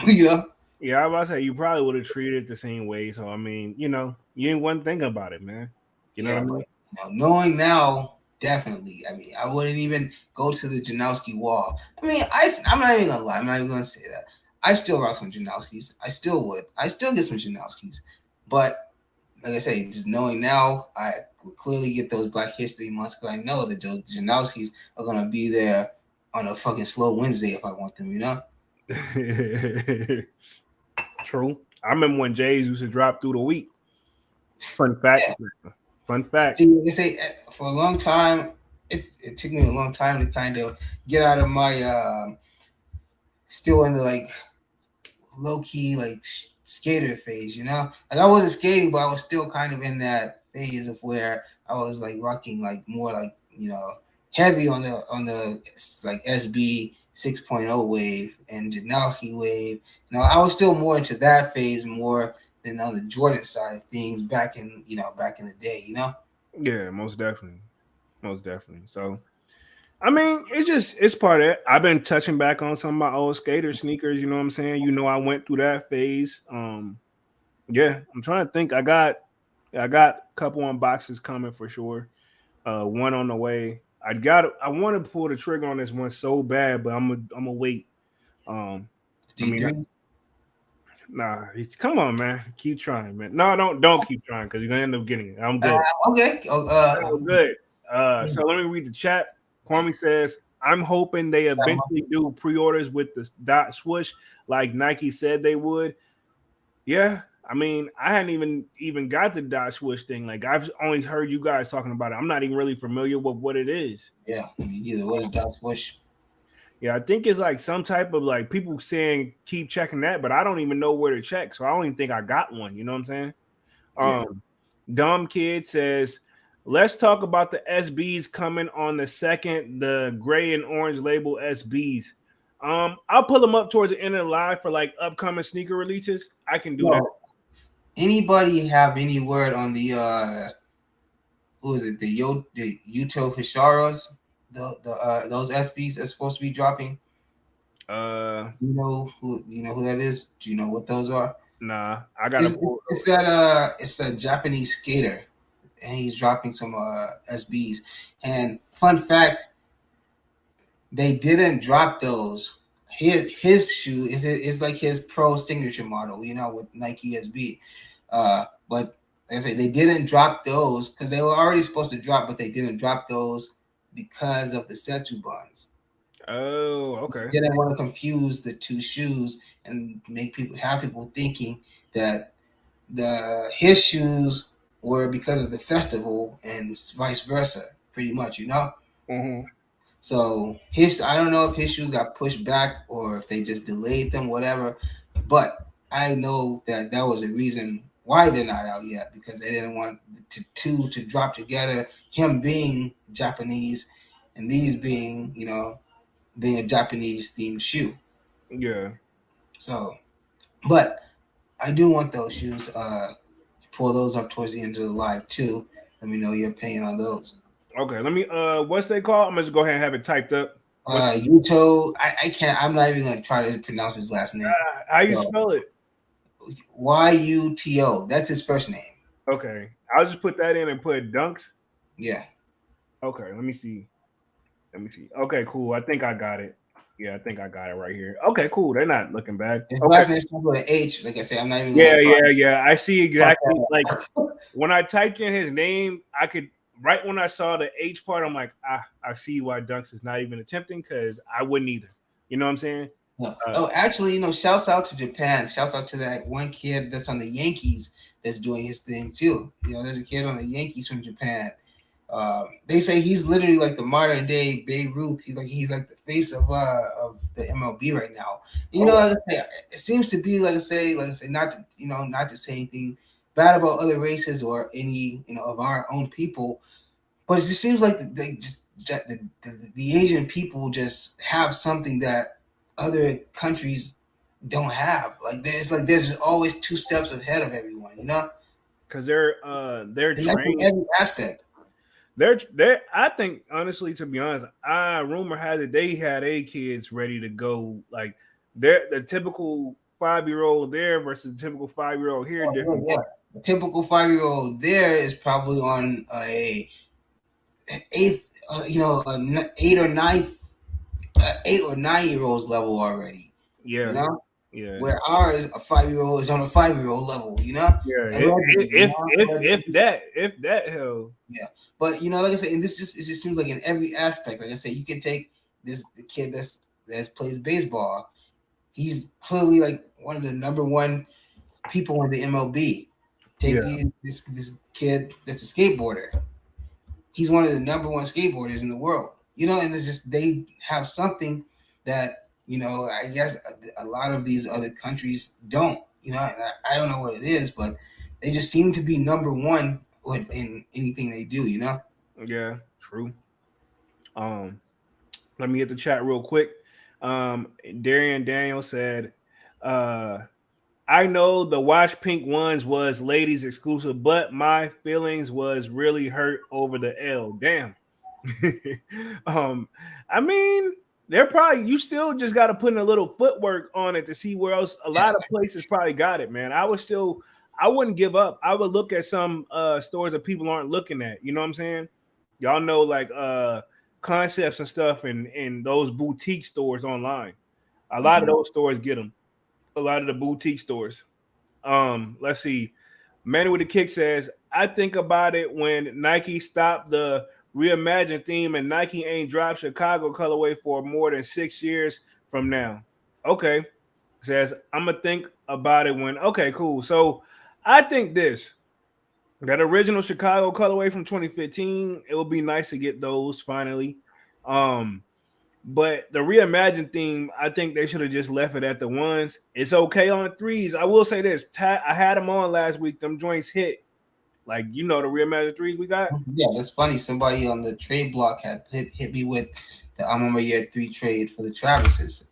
yeah, I was about to say you probably would have treated it the same way. So I mean, you ain't one thing about it, man. You know what yeah. I But mean? knowing now, definitely. I mean, I wouldn't even go to the Janowski wall. I mean, I'm not even gonna lie. I'm not even gonna say that. I still rock some Janowskis. I still would. I still get some Janowskis, but like I say, just knowing now, I would clearly get those Black History Months because I know that those Janowskis are gonna be there on a fucking slow Wednesday if I want them. True. I remember when Jays used to drop through the week. Fun fact. Yeah. Fun fact. See, like I say, for a long time, it took me a long time to kind of get out of my still in the like low key like skater phase. Like I wasn't skating, but I was still kind of in that phase of where I was like rocking like more like heavy on the like SB 6.0 wave and Janowski wave. I was still more into that phase more than on the Jordan side of things back in the day. Yeah, most definitely. Most definitely. So I mean, it's part of it. I've been touching back on some of my old skater sneakers, you know what I'm saying? I went through that phase. Yeah, I'm trying to think. I got a couple unboxes coming for sure. One on the way. I want to pull the trigger on this one so bad, but I'm gonna wait. Um, I mean, D3. nah, come on, man, keep trying, man. No, don't keep trying because you're gonna end up getting it. I'm good. Okay. I'm good. So let me read the chat. Kwame says, "I'm hoping they eventually do pre-orders with the dot swoosh like Nike said they would." Yeah, I mean, I hadn't even got the dot swoosh thing. Like I've only heard you guys talking about it. I'm not even really familiar with what it is. Yeah, me either. What is Dot Swish? Yeah, I think it's like some type of like people saying keep checking that, but I don't even know where to check, so I don't even think I got one. You know what I'm saying? Yeah. Dumb Kid says, let's talk about the SBs coming on the second, the gray and orange label SBs. I'll pull them up towards the end of the live for like upcoming sneaker releases. I can do that. Yo, anybody have any word on the who is it? The Yuto Hisharas? The those SBs that's supposed to be dropping? Uh, You know who that is? Do you know what those are? nah, I gotta pull It's those. that it's a Japanese skater, and he's dropping some SBs. And fun fact, they didn't drop those. His shoe is like his pro signature model, with Nike SB. But like I say, they didn't drop those because they were already supposed to drop, but they didn't drop those because of the Setsu buns. Oh, okay. Didn't want to confuse the two shoes and have people thinking that the his shoes were because of the festival and vice versa, pretty much. Mm-hmm. So his I don't know if his shoes got pushed back or if they just delayed them, whatever. But I know that that was a reason why they're not out yet because they didn't want the two to drop together. Him being Japanese and these being a Japanese themed shoe. Yeah. So, but I do want those shoes. Pull those up towards the end of the live too. Let me know your opinion on those. Okay. Let me. What's they call? I'm gonna just go ahead and have it typed up. What's Yuto, I can't. I'm not even gonna try to pronounce his last name. how you So spell it? Yuto. That's his first name. Okay. I'll just put that in and put dunks. Yeah. Okay. Let me see. Let me see. Okay. Cool. I think I got it. Yeah, I think I got it right here. Okay. Cool. They're not looking bad. His Okay. last name starts with an H. Like I said, I'm not even gonna Yeah. try. Yeah. Yeah. I see Fuck exactly. Like when I typed in his name, I could right when I saw the H part, I'm like, I see why Dunks is not even attempting because I wouldn't either. You know what I'm saying? No. Uh, Oh, actually, shouts out to Japan. Shouts out to that one kid that's on the Yankees that's doing his thing too. There's a kid on the Yankees from Japan. They say he's literally like the modern day Babe Ruth. He's like the face of the MLB right now. oh, Like I say, it seems to be like I say, not to say anything bad about other races or any of our own people, but it just seems like they just that the Asian people just have something that other countries don't have. There's just always two steps ahead of everyone, because they're and that's in trained. every aspect. They're. I think honestly, to be honest, rumor has it they had kids ready to go. Like they're the typical 5 year old there versus the typical 5 year old here. Oh, Different. yeah, yeah. The typical 5-year-old there is probably on a eighth, 8 or 9 year olds level already. You Yeah. know, Yeah. where ours a 5-year-old is on a 5-year-old level. Yeah. Allegedly, If that hell. yeah. But like I said, and it just seems like in every aspect. Like I said, you can take the kid that's plays baseball. He's clearly like one of the number one people in the MLB. Take Yeah. this kid that's a skateboarder. He's one of the number one skateboarders in the world. And it's just they have something that I guess a lot of these other countries don't. And I don't know what it is, but they just seem to be number one in anything they do. Yeah. True. Um. Let me get the chat real quick. Darian Daniel said, uh, I know the Watch Pink ones was ladies exclusive, but my feelings was really hurt over the L. Damn. um, I mean, they're probably you still just got to put in a little footwork on it to see where else. A Yeah. lot of places probably got it, man. I wouldn't give up. I would look at some stores that people aren't looking at. You know what I'm saying? Y'all know like concepts and stuff and those boutique stores online. A lot of Mhm. those stores get them. A lot of the boutique stores. Let's see. Manny with the kick says, I think about it when Nike stopped the reimagine theme and Nike ain't dropped Chicago colorway for more than 6 years from now. Okay. Says, I'm gonna think about it when okay, cool. So I think that original Chicago colorway from 2015, it would be nice to get those finally. Um But the reimagined theme, I think they should have just left it at the ones. It's okay on the threes. I will say this: I had them on last week. Them joints hit. Like the reimagined threes we got. Yeah, that's funny. Somebody on the trade block had hit me with the I'm on my year 3 trade for the Travises.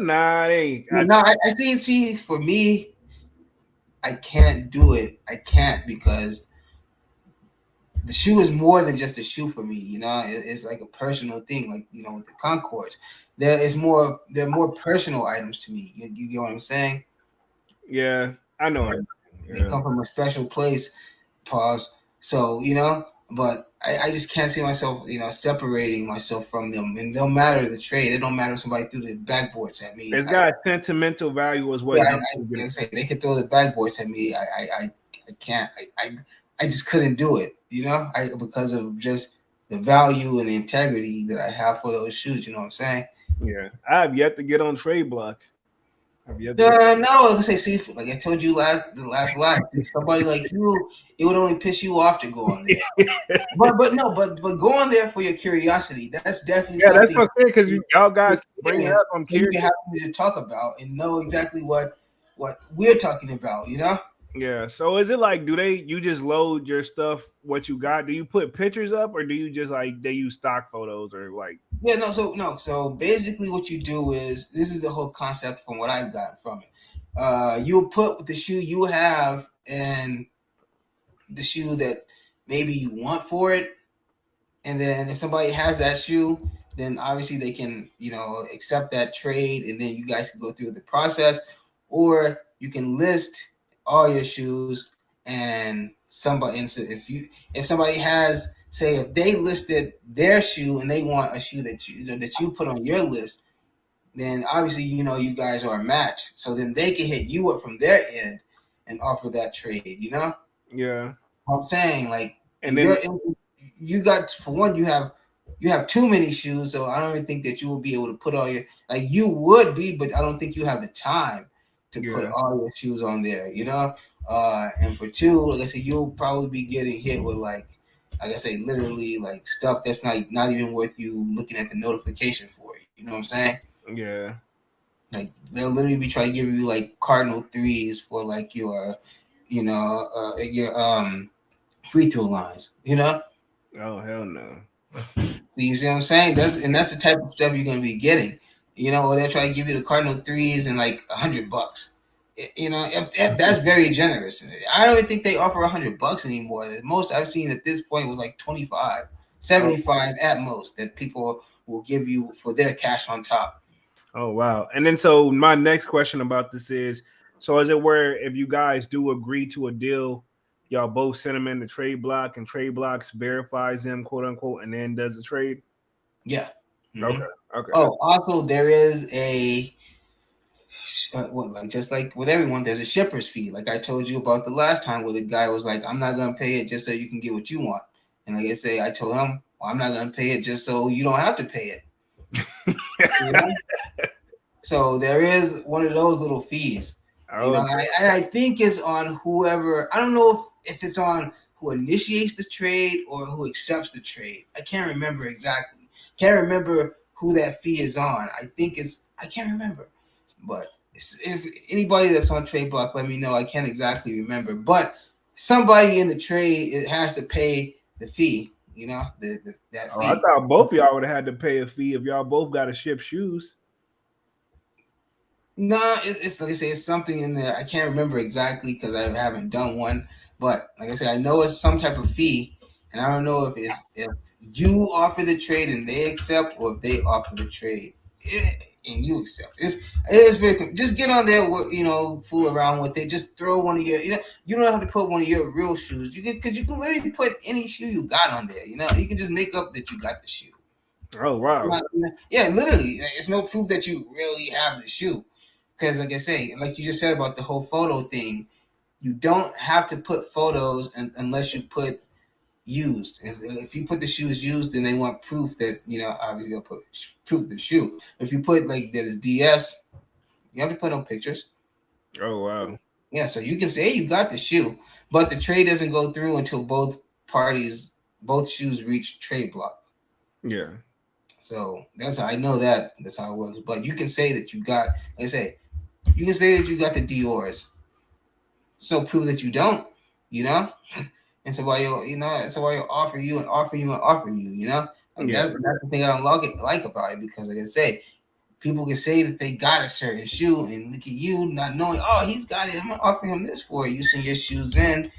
Nah, they ain't. No, I see. For me, I can't do it. I can't because the shoe is more than just a shoe for me. It's like a personal thing. Like with the Concords, they're more personal items to me. You get what I'm saying? Yeah, I know. Like, they Yeah. come from a special place. Pause. So but I just can't see myself, separating myself from them. And it don't matter the trade. It don't matter if somebody threw the backboards at me. It's got sentimental value, is what. Yeah, like I say, they could throw the backboards at me. I can't. I just couldn't do it. Because of just the value and the integrity that I have for those shoes. You know what I'm saying? Yeah, I have yet to get on trade block. I've yet to No, like I say, see, like I told you the last live, somebody like you, it would only piss you off to go on there. get. But go on there for your curiosity. That's definitely Yeah, that's something. what I'm saying because y'all guys bring it up. I'm So you curious. can have something to talk about and know exactly what we're talking about. Yeah. So is it like you just load your stuff what you got? Do you put pictures up or do you just like they use stock photos or like Yeah, no, so no, so basically what you do is this is the whole concept from what I've got from it. You'll put the shoe you have and the shoe that maybe you want for it, and then if somebody has that shoe, then obviously they can accept that trade, and then you guys can go through the process, or you can list all your shoes, and if somebody has, say, if they listed their shoe and they want a shoe that you put on your list, then obviously you guys are a match, so then they can hit you up from their end and offer that trade. yeah? I'm saying, like, And then you got, for one, you have too many shoes, so I don't even think that you will be able to put all your, like, you would be, but I don't think you have the time to put yeah, all your shoes on there. And for two, like I said, you'll probably be getting hit with like I say, literally like stuff that's not even worth you looking at the notification for. You know what I'm saying? yeah. Like, they'll literally be trying to give you like cardinal threes for like your free throw lines. Oh hell no. So you see what I'm saying? That's the type of stuff you're gonna be getting. Or they'll try to give you the cardinal threes and like $100. If that's very generous. I don't even think they offer $100 anymore. The most I've seen at this point was like 25, Oh, 75 at most that people will give you for their cash on top. oh wow. And then so my next question about this is so is it where if you guys do agree to a deal, y'all both send them in the trade block and trade blocks verifies them, quote unquote, and then does the trade? Yeah. Mm-hmm. Okay. Okay. Oh, also there is like just like with everyone, there's a shipper's fee. Like I told you about the last time, where the guy was like, "I'm not gonna pay it just so you can get what you want," and like I told him, well, "I'm not gonna pay it just so you don't have to pay it." You know? So there is one of those little fees. Oh, And I think it's on whoever. I don't know if it's on who initiates the trade or who accepts the trade. I can't remember exactly. Can't remember who that fee is on. I can't remember. But if anybody that's on trade block, let me know. I can't exactly remember. But somebody in the trade, it has to pay the fee. That oh, I fee. thought both of y'all would have had to pay a fee if y'all both got to ship shoes. No, it's like I say, it's something in there. I can't remember exactly because I haven't done one. But like I said, I know it's some type of fee, and I don't know if you offer the trade and they accept, or if they offer the trade and you accept. It's very, just get on there, fool around with it. Just throw one of your, you don't have to put one of your real shoes. Because you can literally put any shoe you got on there. You can just make up that you got the shoe. Oh wow. Yeah, literally, it's no proof that you really have the shoe. Because, like I say, like you just said about the whole photo thing, you don't have to put photos unless you put used. If you put the shoes used, then they want proof that, obviously they'll put proof of the shoe. If you put like that is DS, you have to put no pictures. Oh wow. Yeah, so you can say you got the shoe, but the trade doesn't go through until both shoes reach trade block. Yeah. So that's how I know that. That's how it works. But you can say that you got, like I say, you can say that you got the Dior's. So prove that you don't, you know. And somebody will, somebody will offer you and offer you and offer you, Like Yeah, that's the thing I don't like about it because, like I say, people can say that they got a certain shoe and look at you not knowing, oh, he's got it. I'm gonna offer him this for it. You send your shoes in,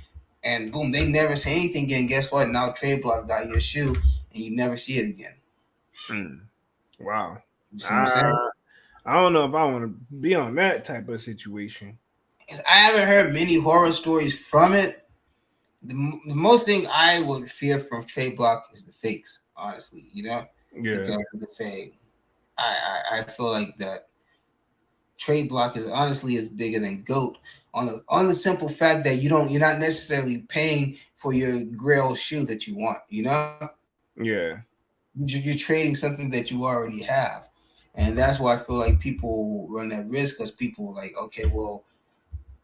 and boom, they never say anything again. Guess what? Now Trade Block got your shoe, and you never see it again. mm, wow. You see what I'm saying? I I don't know if I want to be on that type of situation. 'Cause I haven't heard many horror stories from it. The most thing I would fear from Trade Block is the fakes, honestly, Yeah, because I could say I feel like that Trade Block is honestly is bigger than Goat on the simple fact that you're not necessarily paying for your Grail shoe that you want, yeah, you're trading something that you already have, and that's why I feel like people run that risk because people are like, okay, well,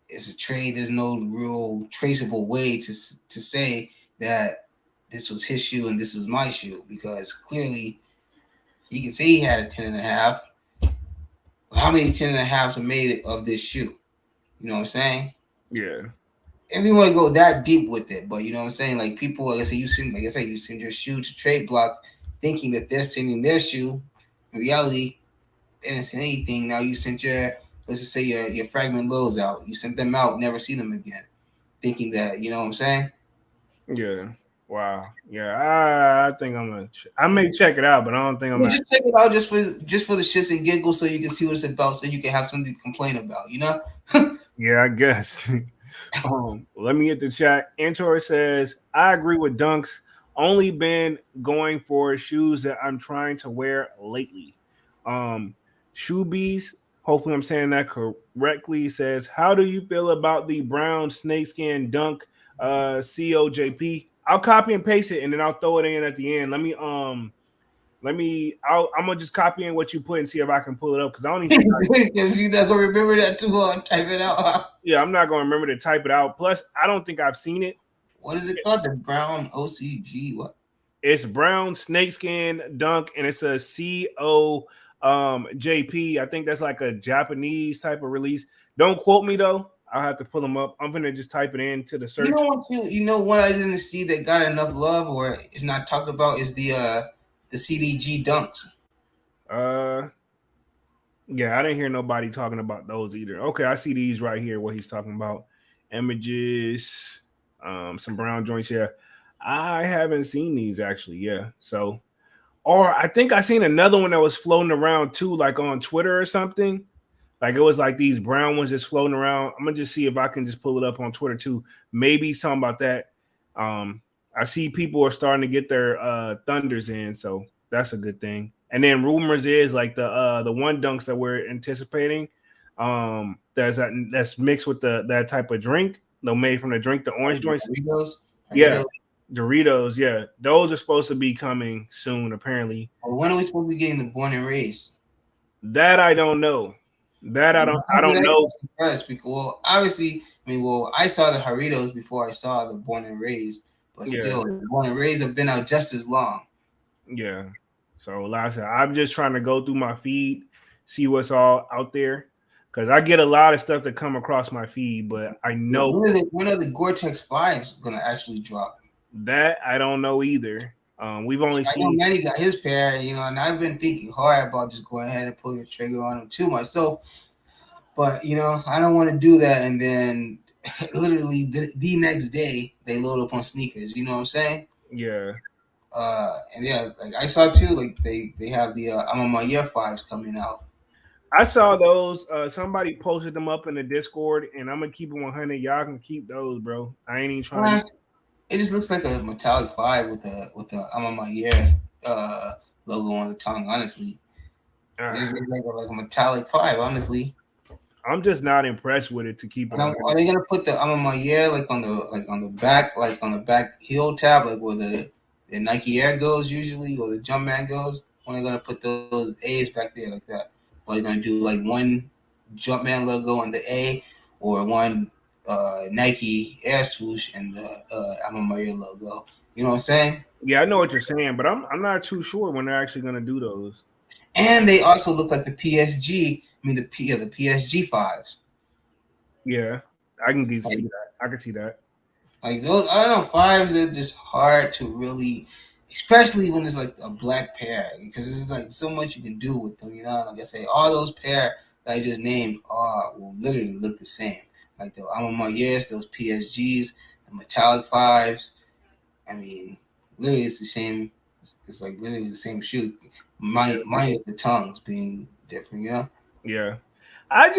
it's a trade. There's no real traceable way to say that this was his shoe and this was my shoe because clearly he can say he had a 10.5. How many 10.5s are made of this shoe? You know what I'm saying? yeah, If you want to go that deep with it, but you know what I'm saying? Like people, you send your shoe to Trade Block, thinking that they're sending their shoe. In reality, they didn't send anything. Now you sent let's just say your fragment lows out. You sent them out, never see them again, thinking that you know what I'm saying. yeah. Wow. Yeah, I think I may check it out, but I don't think I'm Yeah, gonna. just check it out just for the shits and giggles, so you can see what it's about, so you can have something to complain about. Yeah, I guess. Let me get the chat. Antor says, I agree with Dunks. Only been going for shoes that I'm trying to wear lately. Um, Shoebies, hopefully I'm saying that correctly, says, how do you feel about the brown snakeskin dunk COJP? I'll copy and paste it and then I'll throw it in at the end. I'm gonna just copy in what you put and see if I can pull it up because I don't even think Because you're not gonna remember that too hard. Type it out. yeah, I'm not gonna remember to type it out. Plus, I don't think I've seen it. What is it called? The brown OCG. What? It's brown snakeskin dunk, and it's a CO JP. I think that's like a Japanese type of release. Don't quote me though. I'll have to pull them up. I'm gonna just type it into the You search. know what? What I didn't see that got enough love or is not talked about is the CDG dunks. Uh, yeah, I didn't hear nobody talking about those either. Okay, I see these right here. What he's talking about, images, some brown joints. Yeah, I haven't seen these actually. Yeah, so or I think I seen another one that was floating around too, like on Twitter or something. Like it was like these brown ones just floating around. I'm gonna just see if I can just pull it up on Twitter too. Maybe something about that. I see people are starting to get their thunders in, so that's a good thing. And then rumors is like the one dunks that we're anticipating, that's mixed with that type of drink, made from the drink, the orange joints. Doritos. Yeah, Doritos. Doritos. Yeah, those are supposed to be coming soon. Apparently, Well, when are we supposed to be getting the born and raised? that I don't know. That I don't know. First, because well, obviously, I saw the Doritos before I saw the born and raised, but Yeah, still, the born and raised have been out just as long. yeah. So like I said, I'm just trying to go through my feed, see what's all out there, because I get a lot of stuff that come across my feed, but I Yeah, know when are the Gore-Tex 5s gonna actually drop? that I don't know either. We've only I know seen Manny got his pair, and I've been thinking hard about just going ahead and pulling the trigger on them too myself. But I don't want to do that, and then literally the next day they load up on sneakers. You know what I'm saying? yeah. And yeah, like I saw too, like they have the I'm on my year 5s coming out. I saw those. Somebody posted them up in the Discord, and I'm gonna keep it 100. Y'all can keep those, bro. I ain't even trying to. It just looks like a metallic 5 with the I'm on my year logo on the tongue. Honestly, it just looks like a metallic 5. Honestly. I'm just not impressed with it. To keep it And 100. are they gonna put the I'm on my year like on the back heel tab like where the Nike Air goes usually or the Jumpman goes? When they gonna put those A's back there like that? Or they gonna do like one Jumpman logo on the A or one Nike Air swoosh and the I'm on my year logo? You know what I'm saying? Yeah, I know what you're saying, but I'm not too sure when they're actually gonna do those. And they also look like the PSG. I mean the PSG fives. Yeah, I can see Like, that. I can see that. like those, I don't know, fives are just hard to really, especially when it's like a black pair, because it's like so much you can do with them. You know, like I say, all those pair that I just named are will literally look the same. Like the Alma Yes, those PSGs, the metallic fives. I mean, literally it's the same. It's like literally the same shoe. Mine is the tongues being different. You know. Yeah, I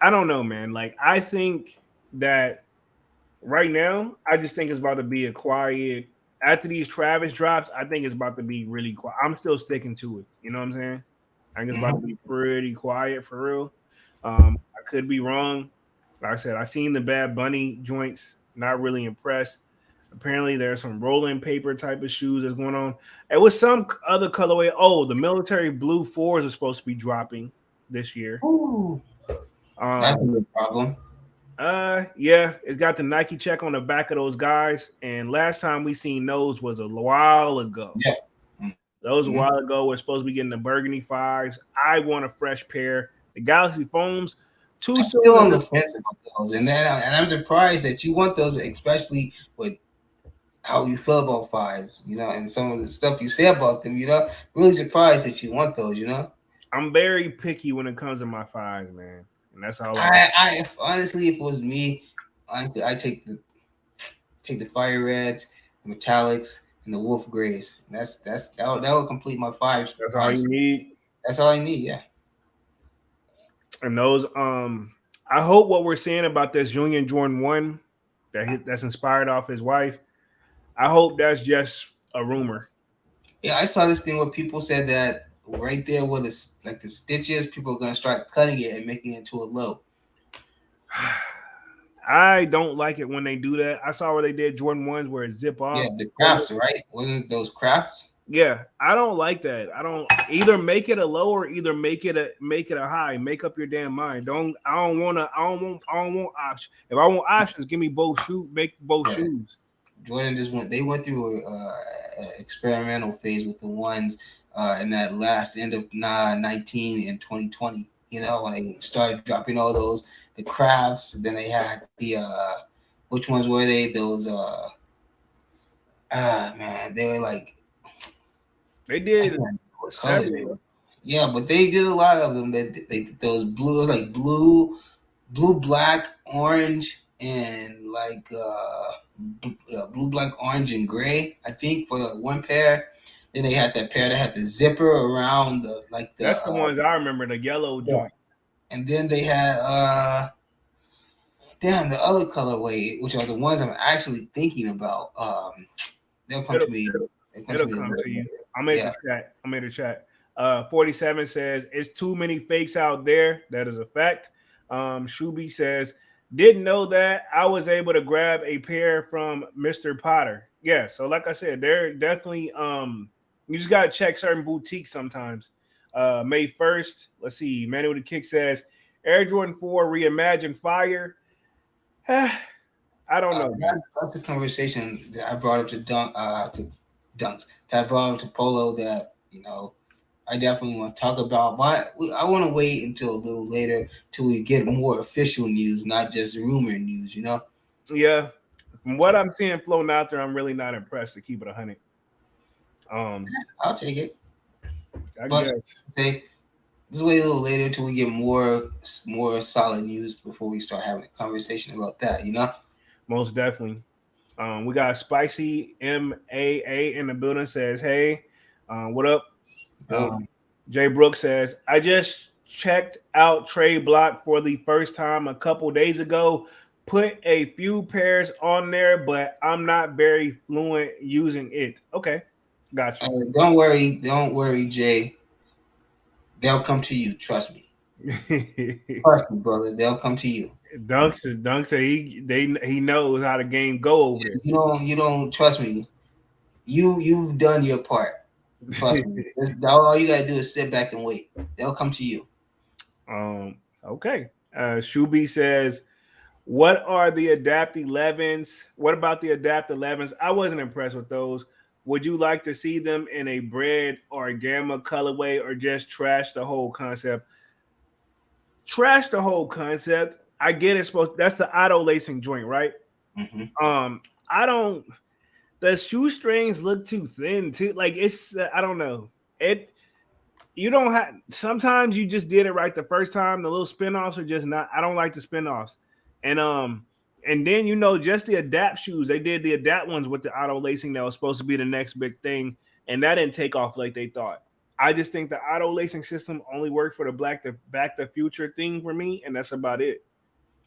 don't know, man. Like I think that right now, I just think it's about to be a quiet. After these Travis drops, I think it's about to be really quiet. I'm still sticking to it. You know what I'm saying? I think it's about to Mm-hmm. be pretty quiet for real. I could be wrong. Like I said, I seen the Bad Bunny joints. Not really impressed. Apparently, there's some rolling paper type of shoes that's going on. It was some other colorway. Oh, the military blue fours are supposed to be dropping this year. Ooh, that's a Um, good problem. yeah, it's got the Nike check on the back of those guys. And last time we seen those was a while ago. Yeah. Those a Mm-hmm. while ago. We're supposed to be getting the burgundy fives. I want a fresh pair. The Galaxy foams, too I'm still soon on to the fence about those, and I'm surprised that you want those, especially with how you feel about fives, you know, and some of the stuff you say about them. You know, really surprised that you want those. You know, I'm very picky when it comes to my fives, man. And that's all I'm if honestly, if it was me, honestly, I take the fire reds, the metallics, and the wolf grays. That would complete my fives. that's all you Honestly, need. that's all I need. Yeah. And those I hope what we're seeing about this Union Jordan 1 that's inspired off his wife. I hope that's just a rumor. Yeah, I saw this thing where people said that right there where the stitches, people are gonna start cutting it and making it into a low. I don't like it when they do that. I saw where they did Jordan ones where it zip Yeah, off. the crafts, right? Wasn't those crafts? Yeah, I don't like that. I don't either make it a low or either make it a high. Make up your damn mind. Don't I don't wanna I don't want options. If I want options, give me both shoes. Make both Yeah. shoes. Jordan just went. They went through a experimental phase with the ones in that last end of 19 and 2020. You know, when they started dropping all those the crafts. Then they had the which ones were they? Those man, they were like They I can't did remember what color they were. several. Yeah, but they did a lot of them. They did those blue. It was like blue, black, orange, and like blue, black, orange, and gray. I think for one pair. Then they had that pair that had the zipper around the like the That's the ones I remember, the yellow yeah. joint. And then they had damn the other colorway, which are the ones I'm actually thinking about. They'll come It'll to me. They'll come to it'll me a come little to you. later. I made Yeah. the chat. I made a chat. 47 says it's too many fakes out there. That is a fact. Shuby says, didn't know that. I was able to grab a pair from Mr. Potter. Yeah, so like I said, they're definitely you just gotta check certain boutiques sometimes. May 1st, let's see. Manuel the Kick says Air Jordan 4 reimagined fire. I don't know, man. That's the conversation that I brought up to dunks. That I brought up to Polo. That I definitely want to talk about. But I want to wait until a little later till we get more official news, not just rumor news. You know. Yeah, from what I'm seeing floating out there, I'm really not impressed to keep it 100. Um, I'll take it, I but guess say just wait a little later until we get more solid news before we start having a conversation about that. You know. most definitely. We got Spicy MAA in the building says, "Hey, what up?" Yo, Jay Brooks says, "I just checked out Trade Block for the first time a couple days ago. Put a few pairs on there, but I'm not very fluent using it." Okay, got you. don't worry, Jay. They'll come to you. Trust me, brother. They'll come to you. Dunks, he knows how the game go over there. You don't trust me. You've done your part. Trust me. All you gotta do is sit back and wait. They'll come to you. Okay. Shubi says, "What are the Adapt 11s? What about the Adapt 11s? I wasn't impressed with those. Would you like to see them in a bread or a gamma colorway, or just trash the whole concept? Trash the whole concept. I get it. Supposed that's the auto lacing joint, right? Mm-hmm. I don't. The shoestrings look too thin. Too like it's. I don't know. It. You don't have. Sometimes you just did it right the first time. The little spinoffs are just not. I don't like the spinoffs, and and then just the adapt shoes. They did the adapt ones with the auto lacing that was supposed to be the next big thing, and that didn't take off like they thought. I just think the auto lacing system only worked for the Back to Future thing for me, and that's about it.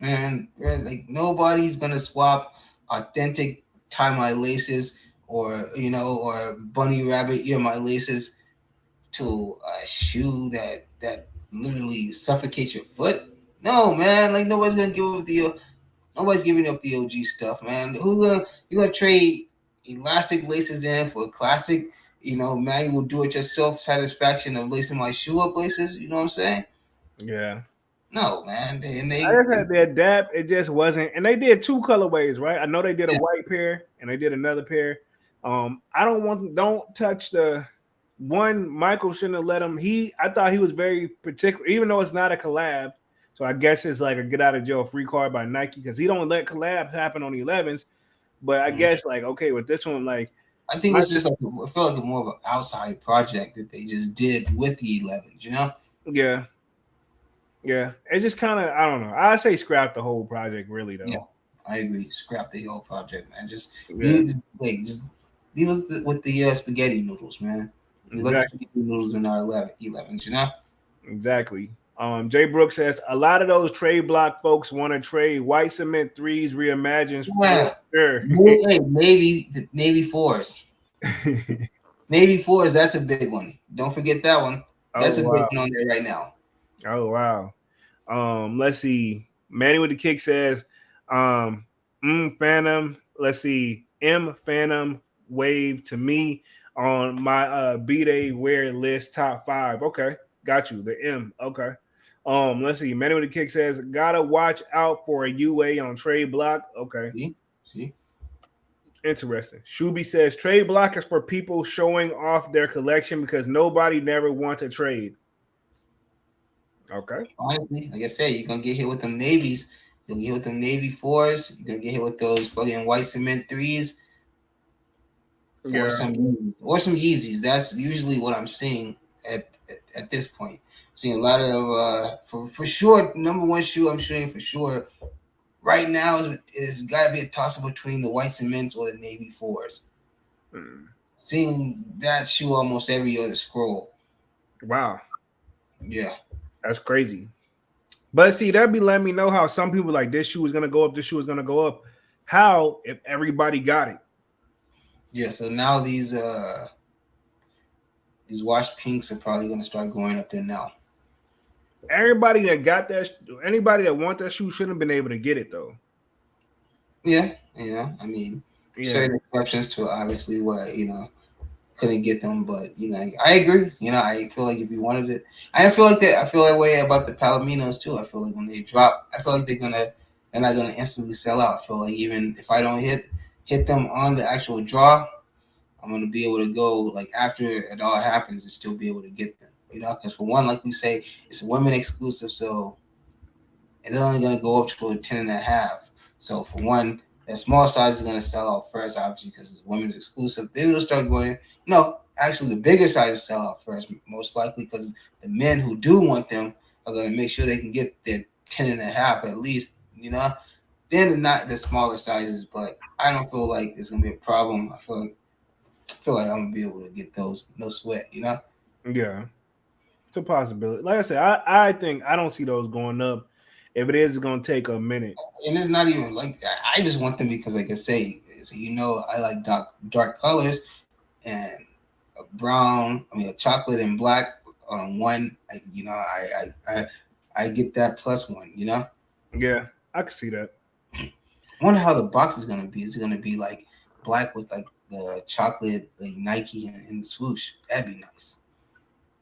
And like nobody's gonna swap authentic tie my laces or bunny rabbit ear my laces to a shoe that literally suffocates your foot. No, man, like nobody's giving up the OG stuff, man. You gonna trade elastic laces in for classic, manual do it yourself satisfaction of lacing my shoe up laces? You know what I'm saying? Yeah. No, man. I just had the adapt. It just wasn't, and they did two colorways, right? I know they did a Yeah. white pair and they did another pair. I don't touch the one. Michael shouldn't have let him. I thought he was very particular, even though it's not a collab. So I guess it's like a get out of jail free card by Nike because he don't let collabs happen on the 11s. But I guess like okay with this one, like I think it's just like I feel like it's more of an outside project that they just did with the 11s, you know? Yeah. Yeah. It just kind of I don't know. I say scrap the whole project really though. Yeah, I agree. Scrap the whole project, man. Just Yeah. just leave us with the spaghetti noodles, man. We like Exactly. spaghetti noodles in our 11s, you know? Exactly. Jay Brooks says a lot of those trade block folks want to trade white cement threes reimagined for Yeah. sure. Navy fours. Navy fours, that's a big one. Don't forget that one. That's Oh a big wow. one on there right now. Oh wow. Let's see. Manny with the kick says, Phantom. Let's see. Phantom wave to me on my B-Day wear list top 5. Okay, got you. The M. Okay. Let's see. Manny with the kick says, gotta watch out for a UA on trade block. Okay. See? Interesting. Shuby says trade block is for people showing off their collection because nobody never wants to trade. Okay. Honestly, like I said, you're gonna get hit with them navies. You're gonna get hit with them Navy fours. You're gonna get hit with those fucking white cement threes Yeah. or some Yeezys. That's usually what I'm seeing at this point. I'm seeing a lot of for sure number one shoe I'm shooting for sure right now is got to be a toss up between the white cements or the Navy fours. Seeing that shoe almost every other scroll. Wow. Yeah. That's crazy. But see, that'd be letting me know how some people like this shoe is gonna go up, this shoe is gonna go up. How if everybody got it? Yeah, so now these washed pinks are probably gonna start going up there now. Everybody that got that, anybody that want that shoe shouldn't have been able to get it though. Yeah, I mean, certain exceptions to obviously what couldn't get them, but I agree. I feel like if you wanted it, I feel like that. I feel that way about the Palominos too. I feel like when they drop, I feel like they're not gonna instantly sell out. I feel like even if I don't hit them on the actual draw, I'm gonna be able to go like after it all happens and still be able to get them. Because for one, like we say, it's a women exclusive, so it's only gonna go up to a 10.5. So for one, that small size is gonna sell out first, obviously, because it's women's exclusive. Then it'll start going. No, actually, the bigger size will sell out first, most likely, because the men who do want them are gonna make sure they can get their 10.5 at least. Then not the smaller sizes, but I don't feel like it's gonna be a problem. I feel like I'm gonna be able to get those, no sweat. Yeah, it's a possibility. Like I said, I think I don't see those going up. If it is, it's gonna take a minute. And it's not even like I just want them because, like I say, I like dark colors and a brown. I mean, a chocolate and black on one. I get that plus one. Yeah, I can see that. I wonder how the box is gonna be. Is it gonna be like black with like the chocolate, like Nike and the swoosh? That'd be nice.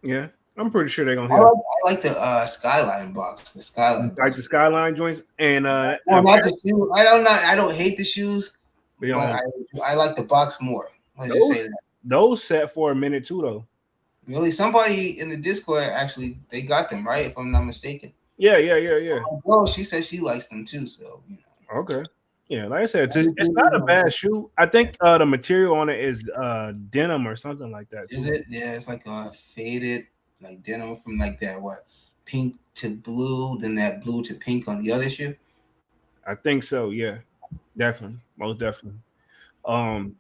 Yeah, I'm pretty sure they're gonna I hit. like the Skyline box. The Skyline box. Like the Skyline joints and not the shoe. I don't hate the shoes, but I like the box more. Let's just say that. those set for a minute too, though. Really, somebody in the Discord actually they got them right, if I'm not mistaken. Yeah, yeah, yeah, yeah. Well, she says she likes them too, so Okay. Yeah, like I said, it's not a everything bad shoe. I think the material on it is denim or something like that is too. it? Yeah, it's like a faded like denim from like that what pink to blue, then that blue to pink on the other shoe. I think so. Yeah, definitely, most definitely. Um,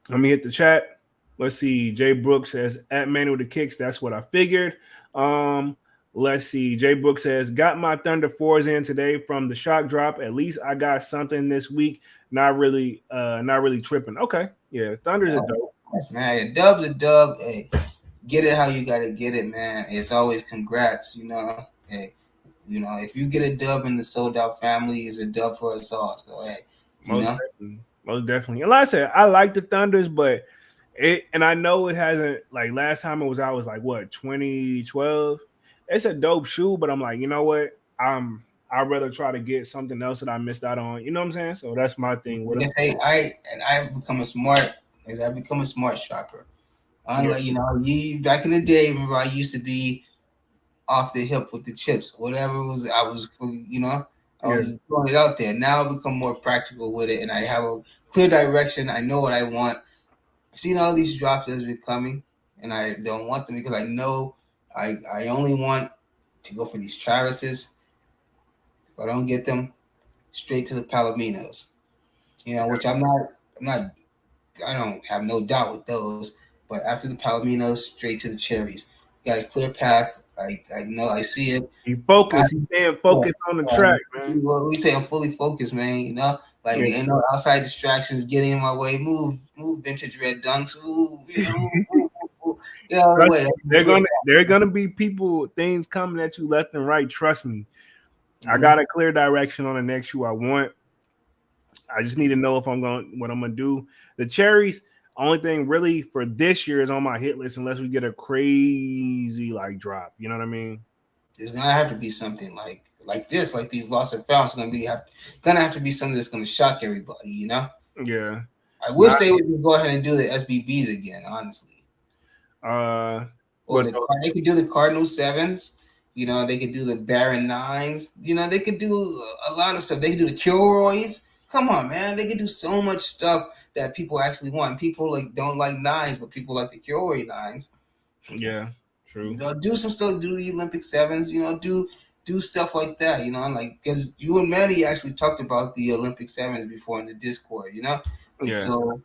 Let me hit the chat. Let's see. Jay Brooks says at Manual the Kicks. That's what I figured. Um, let's see. Jay Brooks says got my Thunder fours in today from the shock drop. At least I got something this week. Not really tripping. Okay. Yeah, Thunder's a dope. Man, a dub's a dub. Hey, get it how you gotta get it, man. It's always congrats, Hey, if you get a dub in the sold out family, it's a dub for us all. So hey, you Most know. definitely. Most definitely. And like I said, I like the Thunders, but and I know it hasn't like last time it was out was like what 2012. It's a dope shoe, but I'm like, you know what? I'd rather try to get something else that I missed out on. You know what I'm saying? So that's my thing with I them. guess I've become a I've become a smart shopper. Yeah, Unlike you back in the day, remember I used to be off the hip with the chips, whatever it was. I yeah. was throwing it out there. Now I've become more practical with it, and I have a clear direction. I know what I want. I've seen all these drops that's been coming, and I don't want them because I know I only want to go for these Travises. If I don't get them, straight to the Palominos. Which I'm not I don't have no doubt with those. But after the Palominos, straight to the cherries. Got a clear path. I know I see it. He focused. He's staying Yeah, focused on the track, man. what we say I'm fully focused, man. Like Yeah. ain't no outside distractions getting in my way. Move, vintage red dunks. Move, move, get out of the Trust way. me, they're gonna be people, things coming at you left and right. Trust me. I Mm-hmm. got a clear direction on the next shoe I want. I just need to know if I'm going what I'm gonna do. The cherries, only thing really for this year is on my hit list unless we get a crazy like drop. You know what I mean? There's gonna have to be something like this, like these lost and founds. Gonna have to be something that's gonna shock everybody. Yeah. I wish Not they would just go ahead and do the SBBs again, honestly. Or what they could do the Cardinal sevens. They could do the Baron nines. They could do a lot of stuff. They could do the Kilroys. Come on, man. They could do so much stuff that people actually want. People like don't like nines, but people like the Kilroy nines. yeah, true. Do some stuff. Do the Olympic sevens. Do stuff like that. Like because you and Manny actually talked about the Olympic sevens before in the Discord. And Yeah. so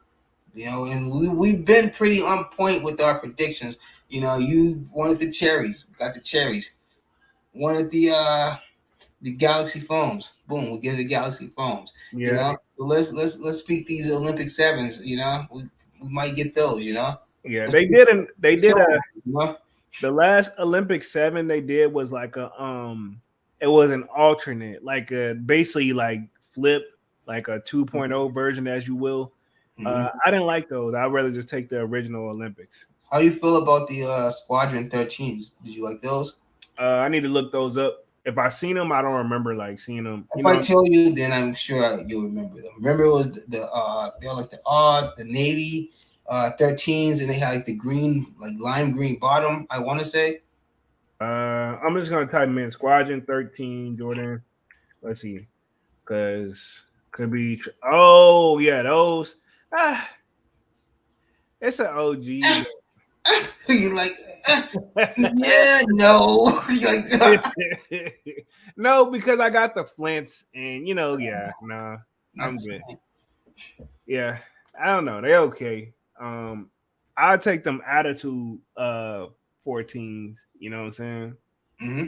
and we've been pretty on point with our predictions. You wanted the cherries, got the cherries. Wanted the Galaxy foams, boom, we get the Galaxy foams. Yeah. So let's speak these Olympic sevens. We might get those. Yeah. Let's They speak did an they did a Kilroy, you know? the last Olympic 7 they did was like a it was an alternate, like a basically like flip, like a 2.0 version, as you will. Mhm. I didn't like those. I'd rather just take the original Olympics. How do you feel about the Squadron 13s? Did you like those? I need to look those up. If I seen them, I don't remember like seeing them. You If I know, tell you, then I'm sure you'll remember them. Remember, it was they were like the navy 13s, and they had like the green, like lime green bottom. I want to say. I'm just gonna type them in Squadron 13 Jordan. Let's see, because could be. Oh yeah, those. Ah, it's an OG. You like, yeah, no, you like, No, because I got the flints, and yeah, nah, I'm that's good. Yeah, I don't know. They okay. I'll take them attitude 14s, you know what I'm saying? mm-hmm.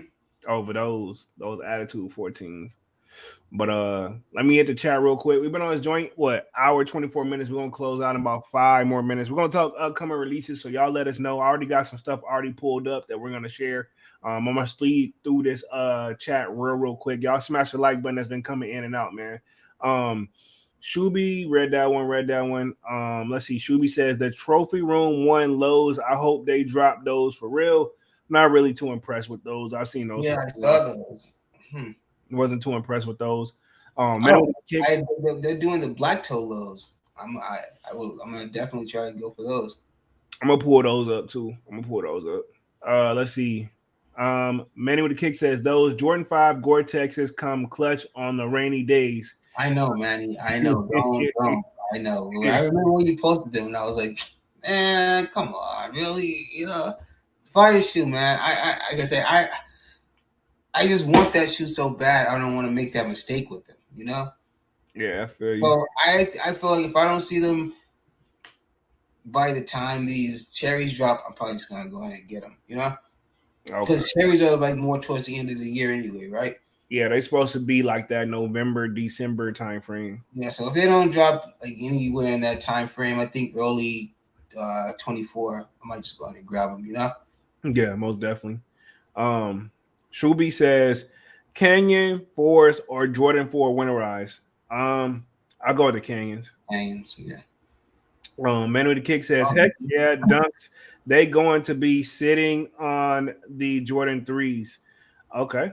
Over those attitude 14s. But let me hit the chat real quick. We've been on this joint, what, hour 24 minutes. We're gonna close out in about 5 more minutes. We're gonna talk upcoming releases, so y'all let us know. I already got some stuff already pulled up that we're gonna share. I'm gonna speed through this chat real quick. Y'all smash the like button that's been coming in and out, man. Shuby read that one, let's see. Shuby says the trophy room won lows. I hope they drop those for real. Not really too impressed with those. I've seen those Yeah, I before. saw those. Hmm. Wasn't too impressed with those. Oh, Metal kicks. they're doing the black toe lows. I'm gonna definitely try to go for those. I'm gonna pull those up too. I'm gonna pull those up. Let's see. Manny with the kick says those Jordan 5 Gore-Texes come clutch on the rainy days. I know, Manny. I know. Don't. I know. I remember when you posted them, and I was like, man, come on, really? Fire shoe, man. Like I said, I just want that shoe so bad. I don't want to make that mistake with them. Yeah, I feel you. So I feel like if I don't see them by the time these cherries drop, I'm probably just gonna go ahead and get them. Okay. Because cherries are like more towards the end of the year anyway, right? Yeah, they supposed to be like that November, December time frame. Yeah. So if they don't drop like anywhere in that time frame, I think early 24, I might just go ahead and grab them. Yeah, most definitely. Shuby says Canyon, Forest, or Jordan 4 winterize. I'll go with the Canyons. Canyons, yeah. Manu the Kick says, heck yeah, Dunks. They going to be sitting on the Jordan 3s. Okay.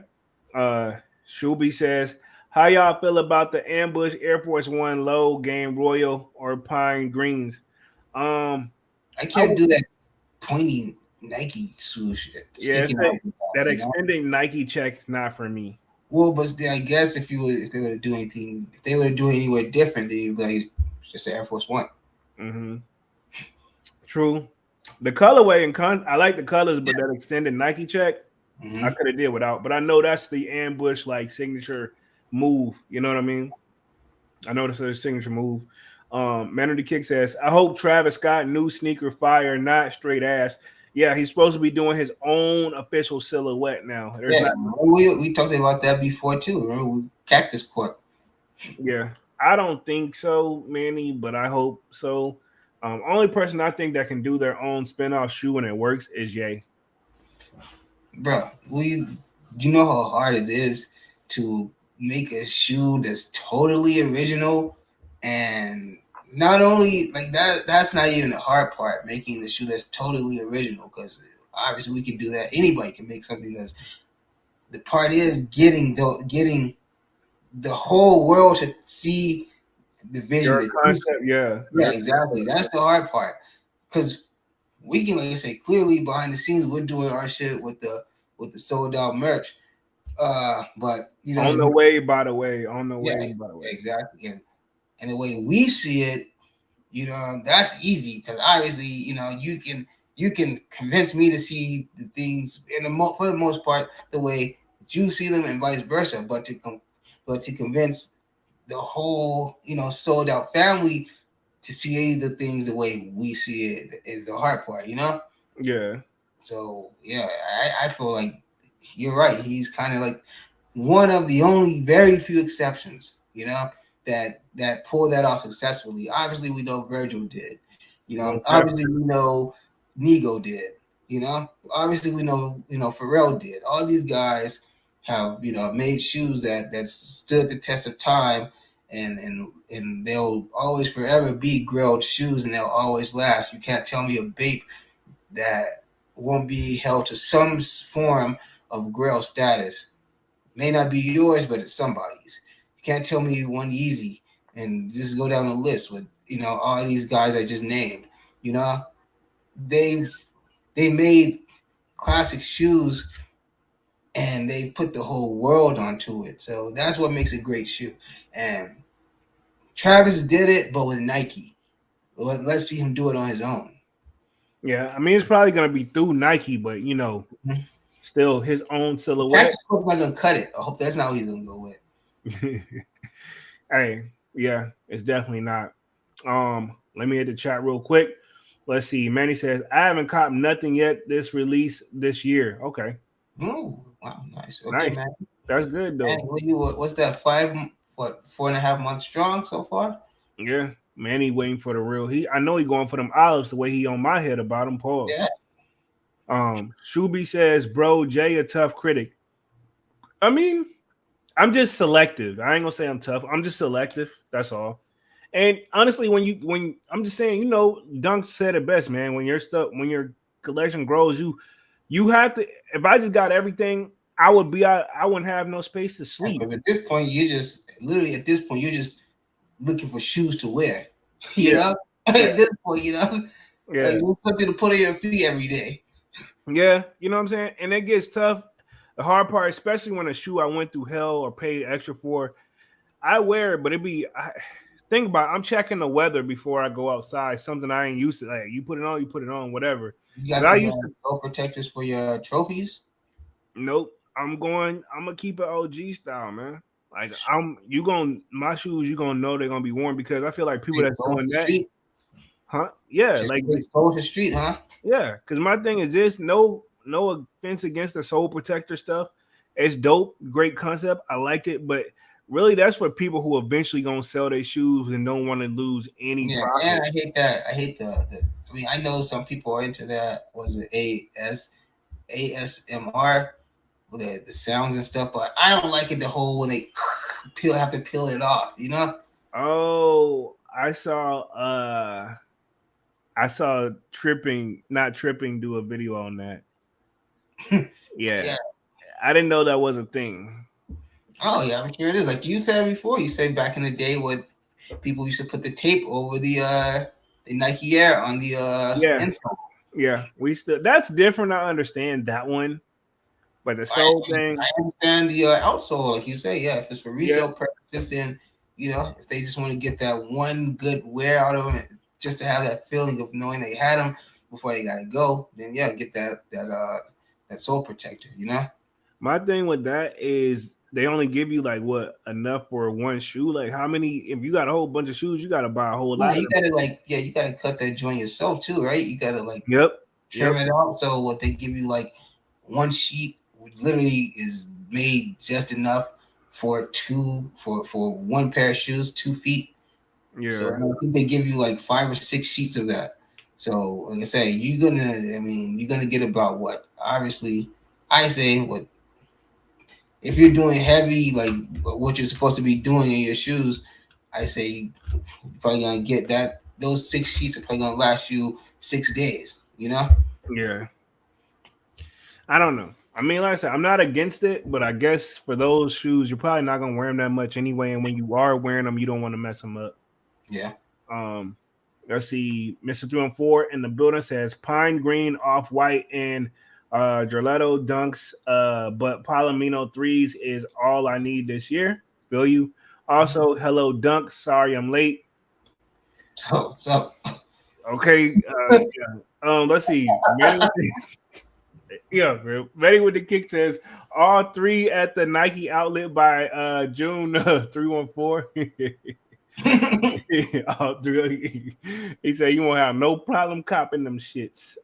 Shuby says, how y'all feel about the ambush Air Force One low game Royal or Pine Greens? I can't do that pointy Nike swoosh Yeah, sticking out. that extending Nike check not for me. Well, but I guess if they were to do anything, if they were to do it anywhere different, then you'd be like, just Air Force One. Mm-hmm. True. The colorway and I like the colors, but that extended Nike check, I could have did without. But I know that's the ambush like signature move. You know what I mean? I know that's a signature move. Man of the Kick says, I hope Travis Scott new sneaker fire, not straight ass. Yeah, he's supposed to be doing his own official silhouette now. We talked about that before too. Remember Cactus Court? Yeah, I don't think so, Manny, but I hope so. Only person I think that can do their own spin-off shoe when it works is Ye. Bro, you know how hard it is to make a shoe that's totally original, and not only like that's not even the hard part, making the shoe that's totally original, because obviously we can do that. Anybody can make something that's. The part is getting the whole world to see the vision. Your concept, yeah, exactly. That's the hard part, because we can, like I say, clearly behind the scenes we're doing our shit with the sold out merch. But on the way, by the way, exactly. And the way we see it, that's easy, because obviously, you can convince me to see the things for the most part the way that you see them, and vice versa. But to convince the whole sold out family to see the things the way we see it is the hard part. Yeah. So yeah, I feel like you're right. He's kind of like one of the only very few exceptions, that pull that off successfully. Obviously, we know Virgil did. Obviously we know Nego did. Obviously we know Pharrell did. All these guys have made shoes that stood the test of time, and they'll always forever be grilled shoes, and they'll always last. You can't tell me a Bape that won't be held to some form of grail status. May not be yours, but it's somebody's. You can't tell me one Yeezy, and just go down the list with all these guys I just named. They made classic shoes, and they put the whole world onto it. So that's what makes a great shoe. And Travis did it, but with Nike. Let's see him do it on his own. Yeah, I mean, it's probably going to be through Nike, but still his own silhouette. That's not going to cut it. I hope that's not what he's going to go with. Hey, yeah, it's definitely not. Let me hit the chat real quick. Let's see. Manny says, I haven't caught nothing yet this release this year. Okay. Oh, wow, nice. Okay, nice. Man. That's good though. Man, what's that? 4.5 months strong so far? Yeah. Manny waiting for the real. I know he going for them olives the way he on my head about him, Paul. Yeah. Shuby says, bro, Jay a tough critic. I mean, I'm just selective. I ain't gonna say I'm tough. I'm just selective. That's all. And honestly, when I'm just saying, Dunk said it best, man. When your collection grows, you have to. If I just got everything, I wouldn't have no space to sleep. Because at this point, you're just looking for shoes to wear. At this point, Yeah, it's something to put on your feet every day. yeah. You know what I'm saying? And it gets tough. The hard part, especially when a shoe I went through hell or paid extra for, I wear it, but think about it, I'm checking the weather before I go outside. Something I ain't used to. Like you put it on, you put it on, whatever. You Because got I the used to. toe protectors for your trophies. Nope. I'm going. I'm gonna keep it OG style, man. Like I'm. You gonna my shoes. You gonna know they're gonna be worn because I feel like people Straight that's toe doing the that, street. huh? Yeah, Just like straight toe the street, huh? yeah. Because my thing is this. No offense against the soul protector stuff. It's dope. Great concept. I liked it, but really that's for people who eventually gonna sell their shoes and don't want to lose any Yeah, and profit. I hate that. I hate the. I mean, I know some people are into that. Was it ASMR? The sounds and stuff, but I don't like it the whole when they have to peel it off, you know? Oh, I saw tripping, not tripping, do a video on that. Yeah, Yeah. I didn't know that was a thing. Oh yeah, I'm sure it is. Like you said before, you said back in the day what people used to put the tape over the Nike Air on the Yeah, insole. yeah, we still. That's different. I understand that one, but the I, soul thing, I understand the outsole, like you say, yeah, if it's for yeah, resale purposes, then if they just want to get that one good wear out of them, just to have that feeling of knowing they had them before they gotta go, then yeah, get that sole protector, you know. my thing with that is they only give you like what enough for one shoe. Like how many? If you got a whole bunch of shoes, you got to buy a whole Yeah, lot of you them. gotta you gotta cut that joint yourself too, right? You gotta like Yep, trim yep, it out. So what they give you like one sheet, which literally is made just enough for one pair of shoes, 2 feet. So yeah, I think they give you like 5 or 6 sheets of that. So like I say, you're gonna get about what? Obviously, I say what if you're doing heavy like what you're supposed to be doing in your shoes. I say you're probably gonna get that. Those 6 sheets are probably gonna last you 6 days. You know? yeah. I don't know. I mean, like I said, I'm not against it, but I guess for those shoes, you're probably not gonna wear them that much anyway. And when you are wearing them, you don't want to mess them up. Yeah. Um, let's see, Mr. 314 in the building says pine green, off white, and Gelato dunks. But Palomino threes is all I need this year. Feel you. Also, hello dunks. Sorry I'm late. So Okay. Yeah. Let's see. Yeah, bro. Ready with the kick says all three at the Nike outlet by June 314. All three. He said you won't have no problem copping them shits.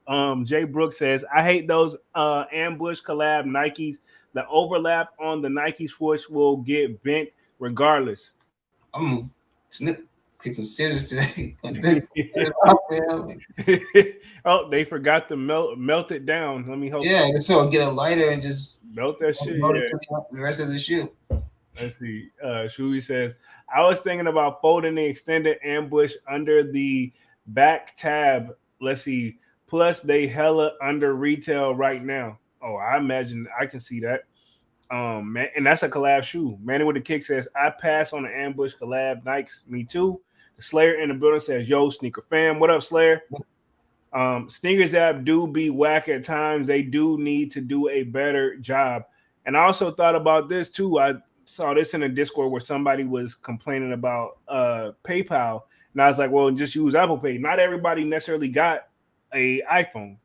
Jay Brooks says I hate those ambush collab Nikes. The overlap on the Nike swoosh will get bent regardless. I'm gonna snip, kick some scissors today. Oh, they forgot to melt it down. Let me hope Yeah, so get a lighter and just melt that shit. load it Yeah. to the rest of the shoe. Let's see. Shuey says, I was thinking about folding the extended ambush under the back tab. Let's see. Plus, they hella under retail right now. Oh, I imagine I can see that. Man, and that's a collab shoe. Manny with the kick says, I pass on the ambush collab Nikes. Me too. The Slayer in the building says, Yo, sneaker fam. What up, Slayer? Sneakers app do be whack at times. They do need to do a better job. And I also thought about this too. I saw this in a Discord where somebody was complaining about PayPal, and I was like, "Well, just use Apple Pay." Not everybody necessarily got a iPhone,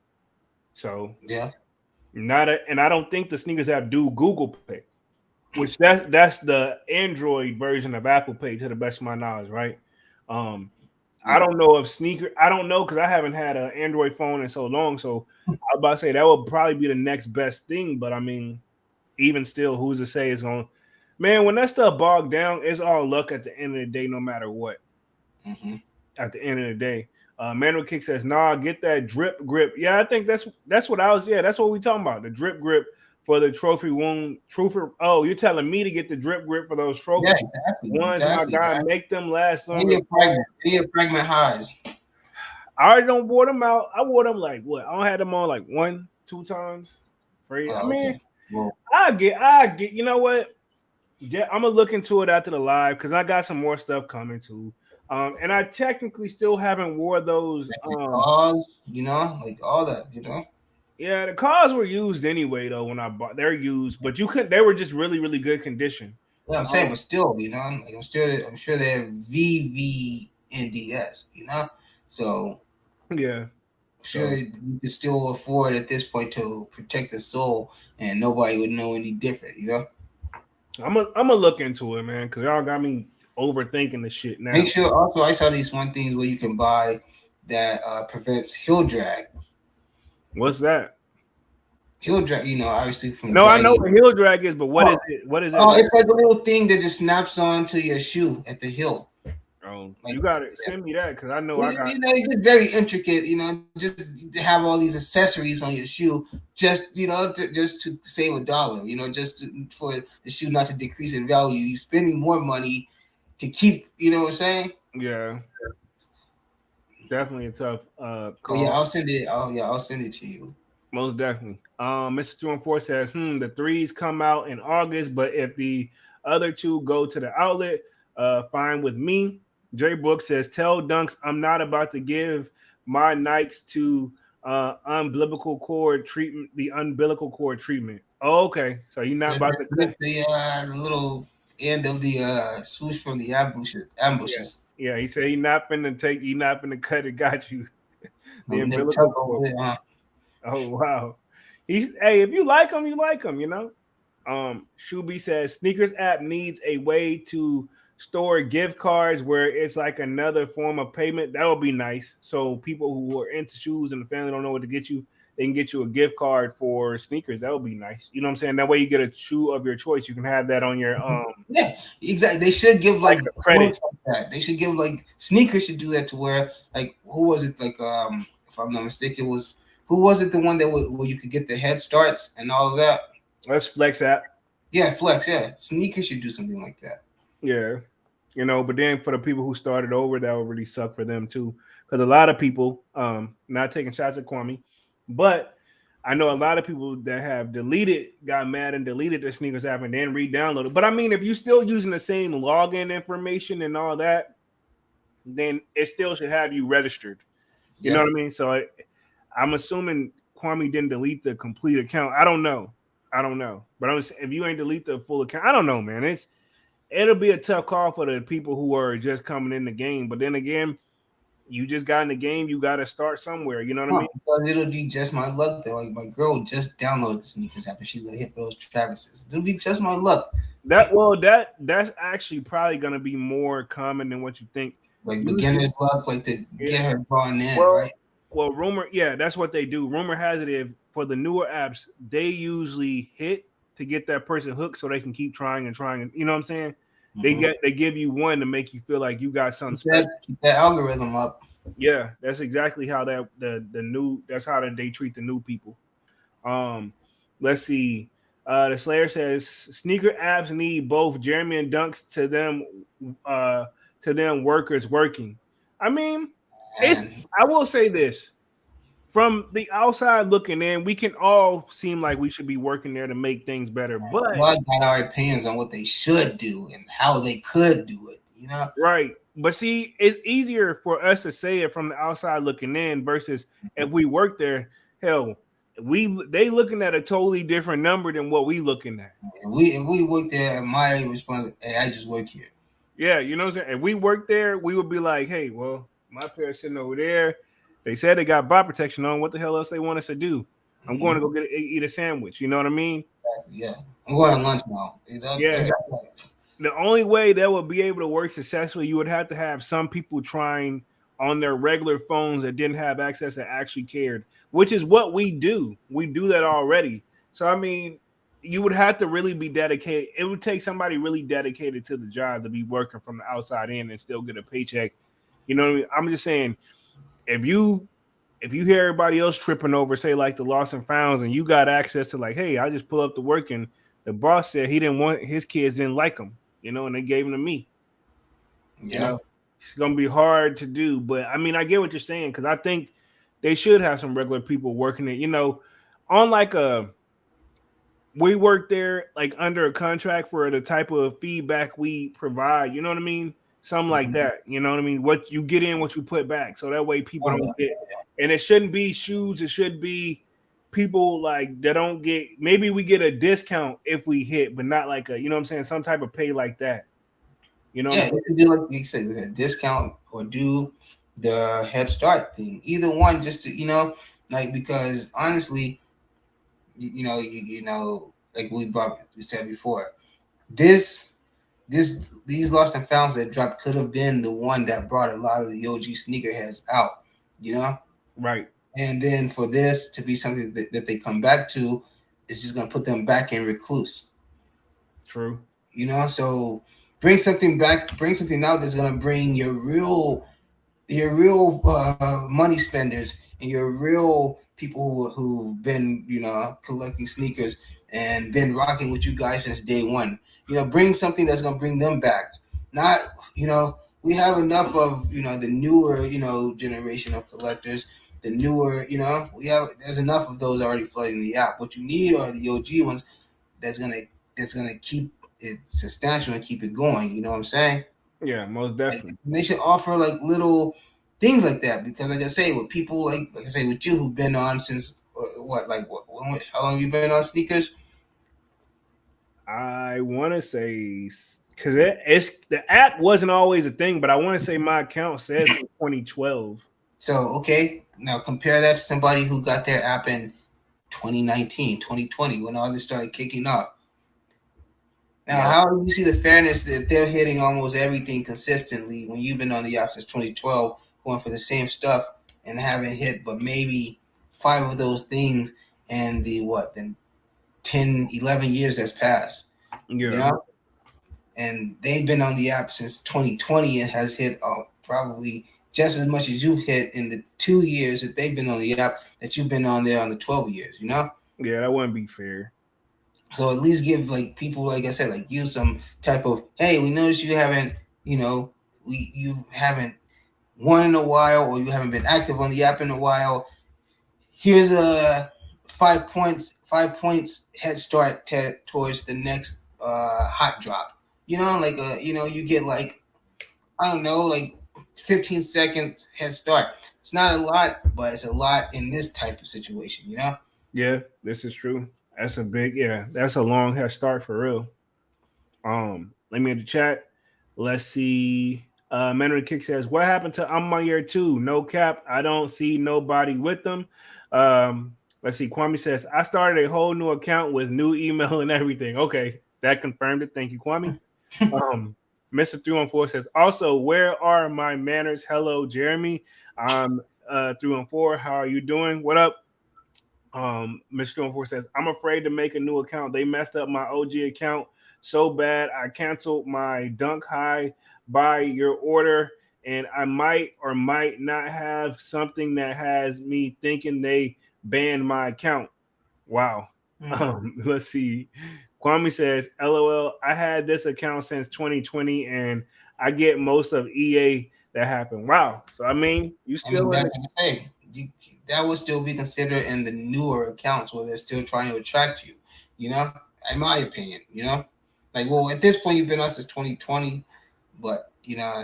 so Yeah. and I don't think the sneakers app do Google Pay, which that's the Android version of Apple Pay to the best of my knowledge, right? Um, I Yeah. don't know if sneaker. I don't know because I haven't had an Android phone in so long. So I was about to say that would probably be the next best thing. But I mean, even still, who's to say it's going? Man, when that stuff bogged down, it's all luck at the end of the day, no matter what. Mm-hmm. At the end of the day, Manuel Kick says, "Nah, get that drip grip." Yeah, I think that's what I was. Yeah, that's what we talking about. The drip grip for the trophy wound. Trooper. Oh, you're telling me to get the drip grip for those Yeah, trophy exactly. ones, my Exactly. guy. Man. Make them last And longer. your fragment. And your fragment highs. I already don't wore them out. I wore them like what? I don't had them on like 1, 2 times. I Oh, mean, okay. Well, I get. You know what? Yeah, I'm gonna look into it after the live because I got some more stuff coming too. And I technically still haven't wore those. Like the cars, like all that. Yeah, the cars were used anyway though when I bought. They're used, but you could. They were just really, really good condition. Yeah, I'm saying, Um, but still, I'm sure they have VVNDS. So yeah. I'm sure So you can still afford at this point to protect the soul, and nobody would know any different. I'm gonna look into it, man, because y'all got me overthinking the shit Make now. sure also I saw these one things where you can buy that prevents heel drag. What's that? Heel drag, obviously from No, I know dragging. what heel drag is, but what is Oh, it? What is it oh, exactly? it's like a little thing that just snaps onto your shoe at the heel. Oh, Like you got to send me that because I know I got. it's just very intricate. Just to have all these accessories on your shoe, just to save $1. For the shoe not to decrease in value. You're spending more money to keep. You know what I'm saying? Yeah, definitely a tough But yeah, call. I'll send it. Oh yeah, I'll send it to you. Most definitely. Mr. 214 says, the threes come out in August, but if the other two go to the outlet, fine with me. Dre Brooks says, tell Dunks I'm not about to give my Nikes to the umbilical cord treatment. Oh, okay. So you're not about to cut. The little end of the swoosh from the Yeah. ambushes. Yeah. He said he not finna cut it, got you. The Nip umbilical tuck cord. over it, huh? Oh wow. Hey, if you like him, you like him, Shuby says sneakers app needs a way to store gift cards where it's like another form of payment. That would be nice. So people who are into shoes and the family don't know what to get you, they can get you a gift card for sneakers. That would be nice. You know what I'm saying? That way you get a shoe of your choice. You can have that on your Yeah, exactly. They should give like like a credit. quotes like that. They should give like sneakers should do that to where like who was it like if I'm not mistaken it was who was it the one that where you could get the head starts and all of that. Let's flex app. Yeah, flex. Yeah, sneakers should do something like that. Yeah. But then for the people who started over, that would really suck for them too. Because a lot of people, not taking shots at Kwame, but I know a lot of people that have got mad and deleted their sneakers app and then re-downloaded. But I mean, if you're still using the same login information and all that, then it still should have you registered. You know Yeah. what I mean? So I'm assuming Kwame didn't delete the complete account. I don't know. But if you ain't delete the full account, I don't know, man. It'll be a tough call for the people who are just coming in the game. But then again, you just got in the game, you got to start somewhere. You know what I mean? Because it'll be just my luck that like my girl just downloaded the sneakers app and she got hit for those Travises. It'll be just my luck. That's actually probably going to be more common than what you think. Like Usually, beginner's luck, like to yeah. get her drawn in, Well, right? well, that's what they do. Rumor has it if for the newer apps, they usually hit to get that person hooked so they can keep trying and trying. You know what I'm saying? Mm-hmm. They give you one to make you feel like you got something Keep special. that algorithm up. Yeah, that's exactly how that's how they treat the new people. Let's see. The Slayer says sneaker apps need both Jeremy and Dunks uh to them workers working. I mean, it's And I will say this. From the outside looking in, we can all seem like we should be working there to make things better. But well, got our opinions on what they should do and how they could do it. right. But see, it's easier for us to say it from the outside looking in versus if we work there, hell, they looking at a totally different number than what we looking at. If we work there, my response, hey, I just work here. Yeah, you know what I'm saying? If we work there, we would be like, hey, well, my parents sitting over there. They said they got bot protection on. What the hell else they want us to do? I'm going to go eat a sandwich. You know what I mean? Yeah, I'm going to lunch now. Yeah. The only way that would be able to work successfully, you would have to have some people trying on their regular phones that didn't have access that actually cared, which is what we do. We do that already. So, I mean, you would have to really be dedicated. It would take somebody really dedicated to the job to be working from the outside in and still get a paycheck. You know what I mean? I'm just saying, if you hear everybody else tripping over, say like the lost and founds, and you got access to like, hey, I just pull up to work and the boss said he didn't want his kids didn't like him, and they gave him to me. Yeah. It's gonna be hard to do, but I mean, I get what you're saying because I think they should have some regular people working it. On like we work there like under a contract for the type of feedback we provide. You know what I mean? something like Mhm. that. You know what I mean? What you get in, what you put back, so that way people Oh, yeah. don't get. And it shouldn't be shoes. It should be people like that don't get. Maybe we get a discount if we hit, but not like a. You know what I'm saying? Some type of pay like that. You know what I'm Yeah, saying? you can do like you said, a discount or do the Head Start thing. Either one, just to like because honestly, like we said before, this these lost and founds that dropped could have been the one that brought a lot of the OG sneakerheads out, you know. Right. And then for this to be something that they come back to, it's just gonna put them back in recluse, True. So bring something back, bring something out that's gonna bring your real money spenders and your real people who've been collecting sneakers and been rocking with you guys since day one. Bring something that's gonna bring them back. Not we have enough of the newer generation of collectors. The newer there's enough of those already flooding the app. What you need are the OG ones that's gonna keep it substantial and keep it going. You know what I'm saying? Yeah, most Like definitely. they should offer like little things like that because, like I say, with people like I say with you who've been on since how long have you been on sneakers? I want to say because it's the app wasn't always a thing, but I want to say my account says from 2012. So okay, now compare that to somebody who got their app in 2019, 2020 when all this started kicking off. Now, Yeah, how do you see the fairness that they're hitting almost everything consistently when you've been on the app since 2012, going for the same stuff and haven't hit but maybe five of those things in the 10, 11 years that's passed, you yeah, know? And they've been on the app since 2020 and has hit probably just as much as you've hit in the 2 years that they've been on the app that you've been on there on the 12 years. yeah. That wouldn't be fair. So at least give like people, like I said, like you some type of, hey, we noticed you haven't, you know, you haven't won in a while, or you haven't been active on the app in a while. Here's a 5 points, 5 points head start towards the next hot drop. You get like I don't know, like 15 seconds head start. It's not a lot, but it's a lot in this type of situation. Yeah, this is true. That's a big yeah. That's a long head start for real. Let me in the chat. Let's see. Mentor Kick says, "What happened to I'm on year two? No cap. I don't see nobody with them." Let's see. Kwame says, "I started a whole new account with new email and everything." Okay, that confirmed it. Thank you, Kwame. Um, Mr. 314 says, "Also, where are my manners? Hello, Jeremy. I'm 314. How are you doing? What up?" Mr. 4 says, "I'm afraid to make a new account. They messed up my OG account so bad. I canceled my Dunk High by your order, and I might or might not have something that has me thinking they banned my account." Wow. Mm. Let's see. Kwame says, "LOL, I had this account since 2020, and I get most of EA that happened." Wow. So I mean, you I mean, still in that's the like I say, that would still be considered in the newer accounts where they're still trying to attract you. You know, in my opinion, like well, at this point you've been on since 2020, but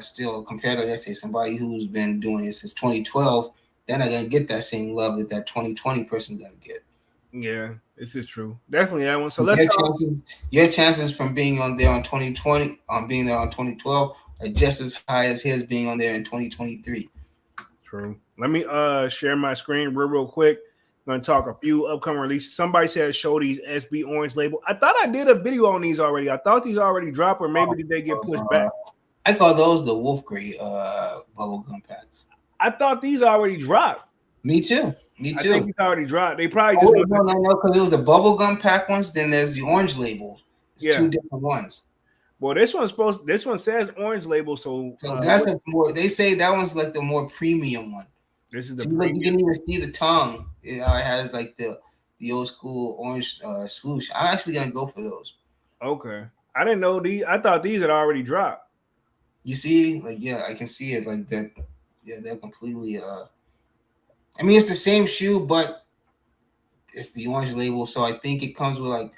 still compared to let's say somebody who's been doing it since 2012, they're not gonna get that same love that 2020 person's gonna get. yeah, this is true. Definitely that one. So let's Your talk. chances from being on there on 2020, on being there on 2012, are just as high as his being on there in 2023. True. Let me share my screen real quick. I'm gonna talk a few upcoming releases. Somebody said show these SB Orange label. I thought I did a video on these already. I thought these already dropped, or maybe did they get pushed back? I call those the Wolf Grade bubblegum packs. I thought these already dropped. Me too. Me I think too. these already dropped. They probably Oh just wait, must have. no, because it was the bubblegum pack ones. Then there's the orange label. It's Yeah. two different ones. Well, this one's supposed. This one says orange label. So So that's a more. They say that one's like the more premium one. this is the So you premium. can even see the tongue. It has like the old school orange swoosh. I'm actually gonna go for those. Okay. I didn't know these. I thought these had already dropped. You see, like yeah, I can see it like that. Yeah, they're completely. I mean, it's the same shoe, but it's the orange label. So I think it comes with like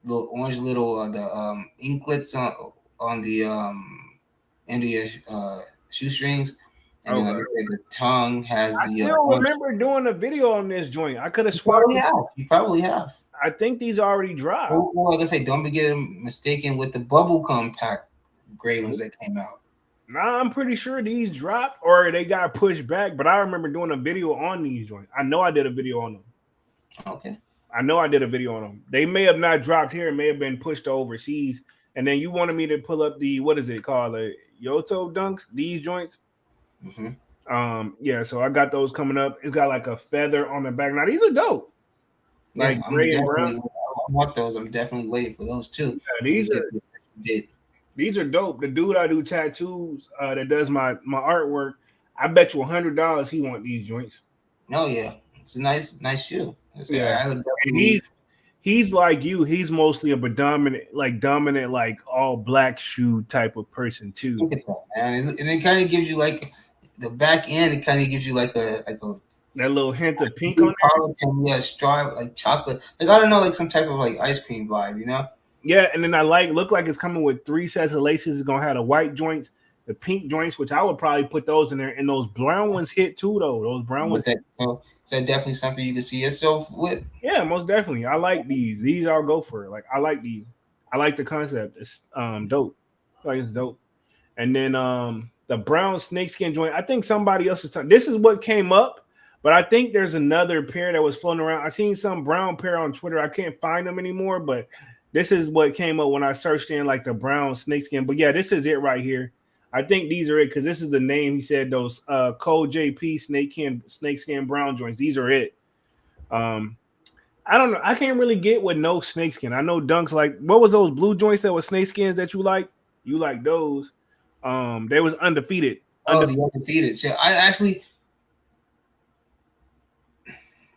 little orange little the inklets on the end of your shoestrings, and then like Okay. I said, the tongue has I the still orange. remember doing a video on this joint. I could have You sworn probably have. You probably have. I think these already dropped. Or like I say, don't be getting mistaken with the bubblegum pack gray ones that came out. Nah, I'm pretty sure these dropped or they got pushed back, but I remember doing a video on these joints. I know I did a video on them. Okay. I know I did a video on them. They may have not dropped here, it may have been pushed to overseas. And then you wanted me to pull up the what is it called? The Yoto Dunks, these joints. Hmm. Yeah, so I got those coming up. It's got like a feather on the back. Now these are dope. Yeah, Like I'm gray and brown. definitely. I want those. I'm definitely waiting for those too. Yeah, When you these get are the did. these are dope. The dude I do tattoos that does my artwork, I bet you $100 he want these joints. Oh yeah, it's a nice shoe. Yeah, I would and definitely he's like you. He's mostly a predominant, like dominant, like all black shoe type of person too. look at that, man. And it kind of gives you like the back end. It kind of gives you like a That little hint of pink on there. Neapolitan, yeah, straw like chocolate. Like I don't know, like some type of like ice cream vibe, you know? Yeah, and then I like look like it's coming with 3 sets of laces. It's gonna have the white joints, the pink joints, which I would probably put those in there. And those brown ones hit too, though. Those brown ones. With that, so is that definitely something you can see yourself with? Yeah, most definitely. I like these. These I'll go for. Like I like these. I like the concept. It's dope. Like it's dope. And then the brown snakeskin joint. I think somebody else is talking. This is what came up, but I think there's another pair that was floating around. I seen some brown pair on Twitter. I can't find them anymore, but this is what came up when I searched in like the brown snakeskin. But yeah, this is it right here. I think these are it because this is the name he said. Those Code JP snakeskin brown joints. These are it. Um, I don't know. I can't really get with no snakeskin. I know Dunks like what was those blue joints that were snakeskins that you like? You like those? They was undefeated. Oh, the undefeated. Yeah, I actually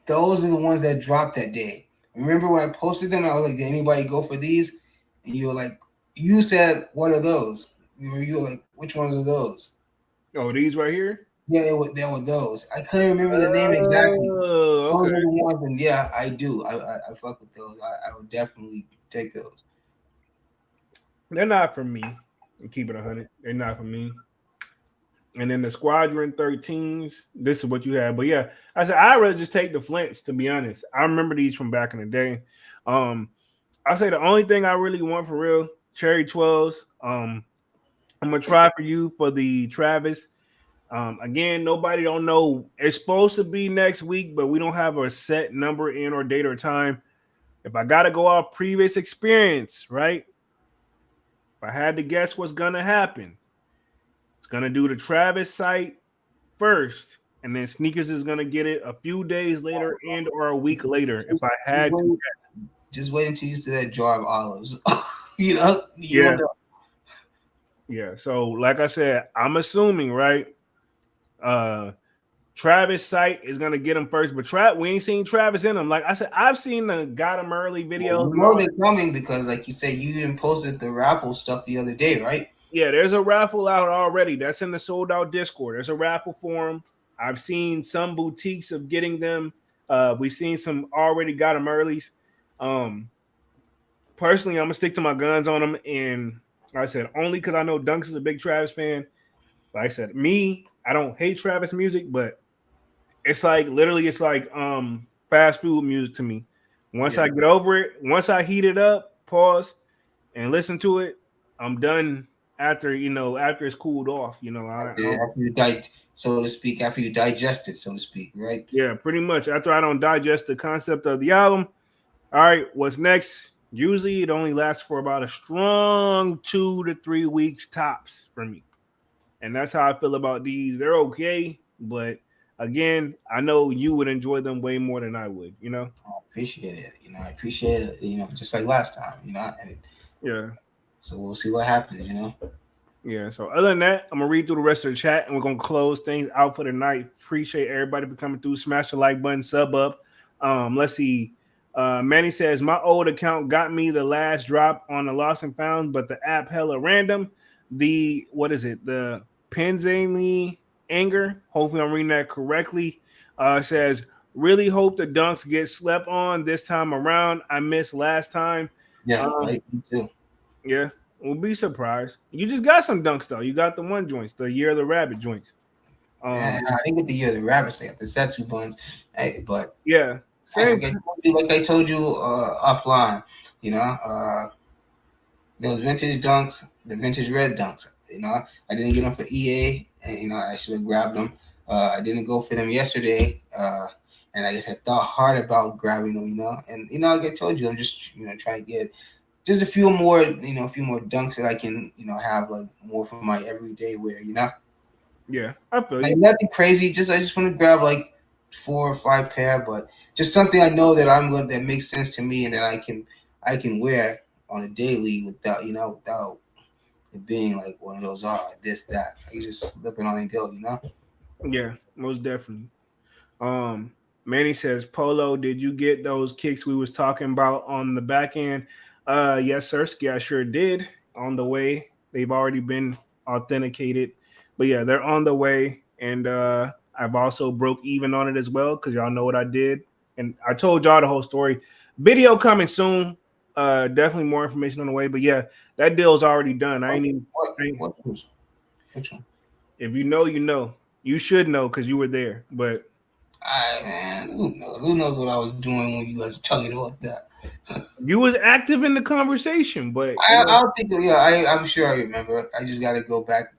those are the ones that dropped that day. Remember when I posted them? I was like, "Did anybody go for these?" And you were like, "You said, what are those?" You were like, "Which ones are those?" Oh, these right here. Yeah, they were those. I couldn't remember the name exactly. Oh, Those okay. are the ones, and yeah, I do. I fuck with those. I would definitely take those. They're not for me. Keep it 100. They're not for me. And then the Squadron 13s. This is what you have. But yeah, I said I'd rather just take the Flints. To be honest, I remember these from back in the day. Um, I say the only thing I really want for real, Cherry 12s. I'm gonna try for you for the Travis. Again, nobody don't know. It's supposed to be next week, but we don't have a set number in or date or time. If I gotta go off previous experience, right? If I had to guess what's gonna happen, it's gonna do the Travis site first, and then sneakers is gonna get it a few days later and or a week later. If I Just had to, wait, just wait until you see that jar of olives. You know, yeah, you'll know. yeah. So, like I said, I'm assuming, right? Uh Travis site is gonna get him first, but we ain't seen Travis in them. Like I said, I've seen the got him early Well, videos. you And know all. they're coming because, like you said, you even posted the raffle stuff the other day, right? Yeah, there's a raffle out already. That's in the sold out Discord. There's a raffle for them. I've seen some boutiques of getting them. We've seen some already got them earlys. Um, Personally, I'm gonna stick to my guns on them, and like I said only because I know Dunks is a big Travis fan. Like I said, I don't hate Travis music, but it's like literally it's like fast food music to me. Once I get over it, once I heat it up, pause and listen to it, I'm done after after it's cooled off. After you so to speak, after you digest it, so to speak, right? Yeah, pretty much after I don't digest the concept of the album. All right, what's next? Usually it only lasts for about a strong 2 to 3 weeks tops for me. And that's how I feel about these. They're okay, but again, I know you would enjoy them way more than I would, I appreciate it. I appreciate it. Just like last time. And Yeah. so we'll see what happens. Yeah. So other than that, I'm gonna read through the rest of the chat and we're gonna close things out for the night. Appreciate everybody for coming through. Smash the like button, sub up. Let's see. Manny says my old account got me the last drop on the lost and found, but the app hella random. What is it? The Penzani anger. Hopefully I'm reading that correctly. Says really hope the dunks get slept on this time around. I missed last time. Yeah, right. Me too. Yeah. We'll be surprised. You just got some dunks though. You got the one joints, the year of the rabbit joints. Yeah, Um, I didn't get the year of the rabbits. They got the Setsu buns. Hey, but yeah, hey, same. like I told you offline, you know, those vintage dunks, the vintage red dunks. You know, I didn't get them for EA, and I should have grabbed them. I didn't go for them yesterday, and I guess I thought hard about grabbing them. And like I told you, I'm just trying to get just a few more dunks that I can have like more for my everyday wear. Yeah, I feel Like you. nothing crazy. Just I just want to grab like 4 or 5 pair, but just something I know that that makes sense to me and that I can wear on a daily without it being like one of those this that. You just slip it on and go. Yeah, most definitely. Um, Manny says, Polo, did you get those kicks we was talking about on the back end? Yes, sir. I sure did. On the way. They've already been authenticated. But yeah, they're on the way. And I've also broke even on it as well, because y'all know what I did. And I told y'all the whole story. Video coming soon. Definitely more information on the way. But yeah, that deal's already done. I What ain't even which one? if you know, you know. You should know because you were there. But Man, who knows? Who knows what I was doing when you guys talking about that? you was active in the conversation, but I don't think. Yeah, I'm sure I remember. I just got to go back.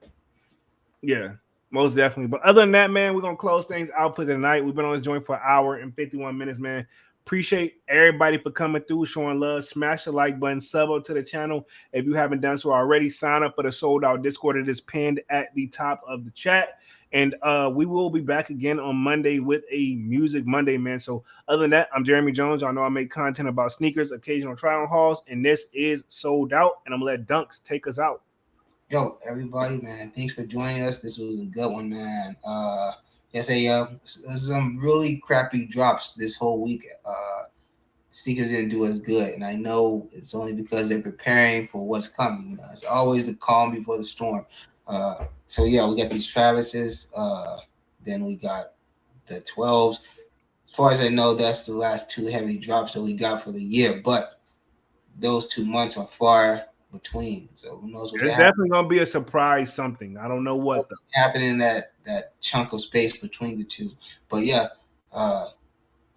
yeah, most definitely. But other than that, man, we're gonna close things out for tonight. We've been on this joint for an hour and 51 minutes, man. Appreciate everybody for coming through, showing love. Smash the like button, sub up to the channel if you haven't done so already. Sign up for the sold out Discord. It is pinned at the top of the chat. And we will be back again on Monday with a Music Monday, man. So other than that, I'm Jeremy Jones. I know I make content about sneakers, occasional try on hauls, and this is Sold Out. And I'm gonna let Dunks take us out. Yo, everybody, man, thanks for joining us. This was a good one, man. Yes, some really crappy drops this whole week. Sneakers didn't do as good, and I know it's only because they're preparing for what's coming. It's always the calm before the storm. So yeah, we got these Travises. Then we got the 12s. As far as I know, that's the last two heavy drops that we got for the year. But those 2 months are far between, so who knows what It's can happen. definitely gonna be a surprise something. I don't know what though. Happen in that chunk of space between the two. But yeah, uh,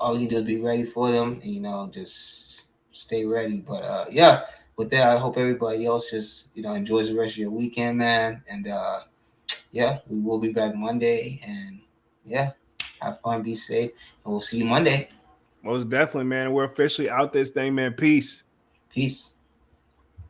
all you can do is be ready for them, and just stay ready. But yeah, with that, I hope everybody else just enjoys the rest of your weekend, man. And yeah, we will be back Monday, and yeah, have fun, be safe, and we'll see you Monday. Most definitely, man. We're officially out this thing, man. Peace. Peace.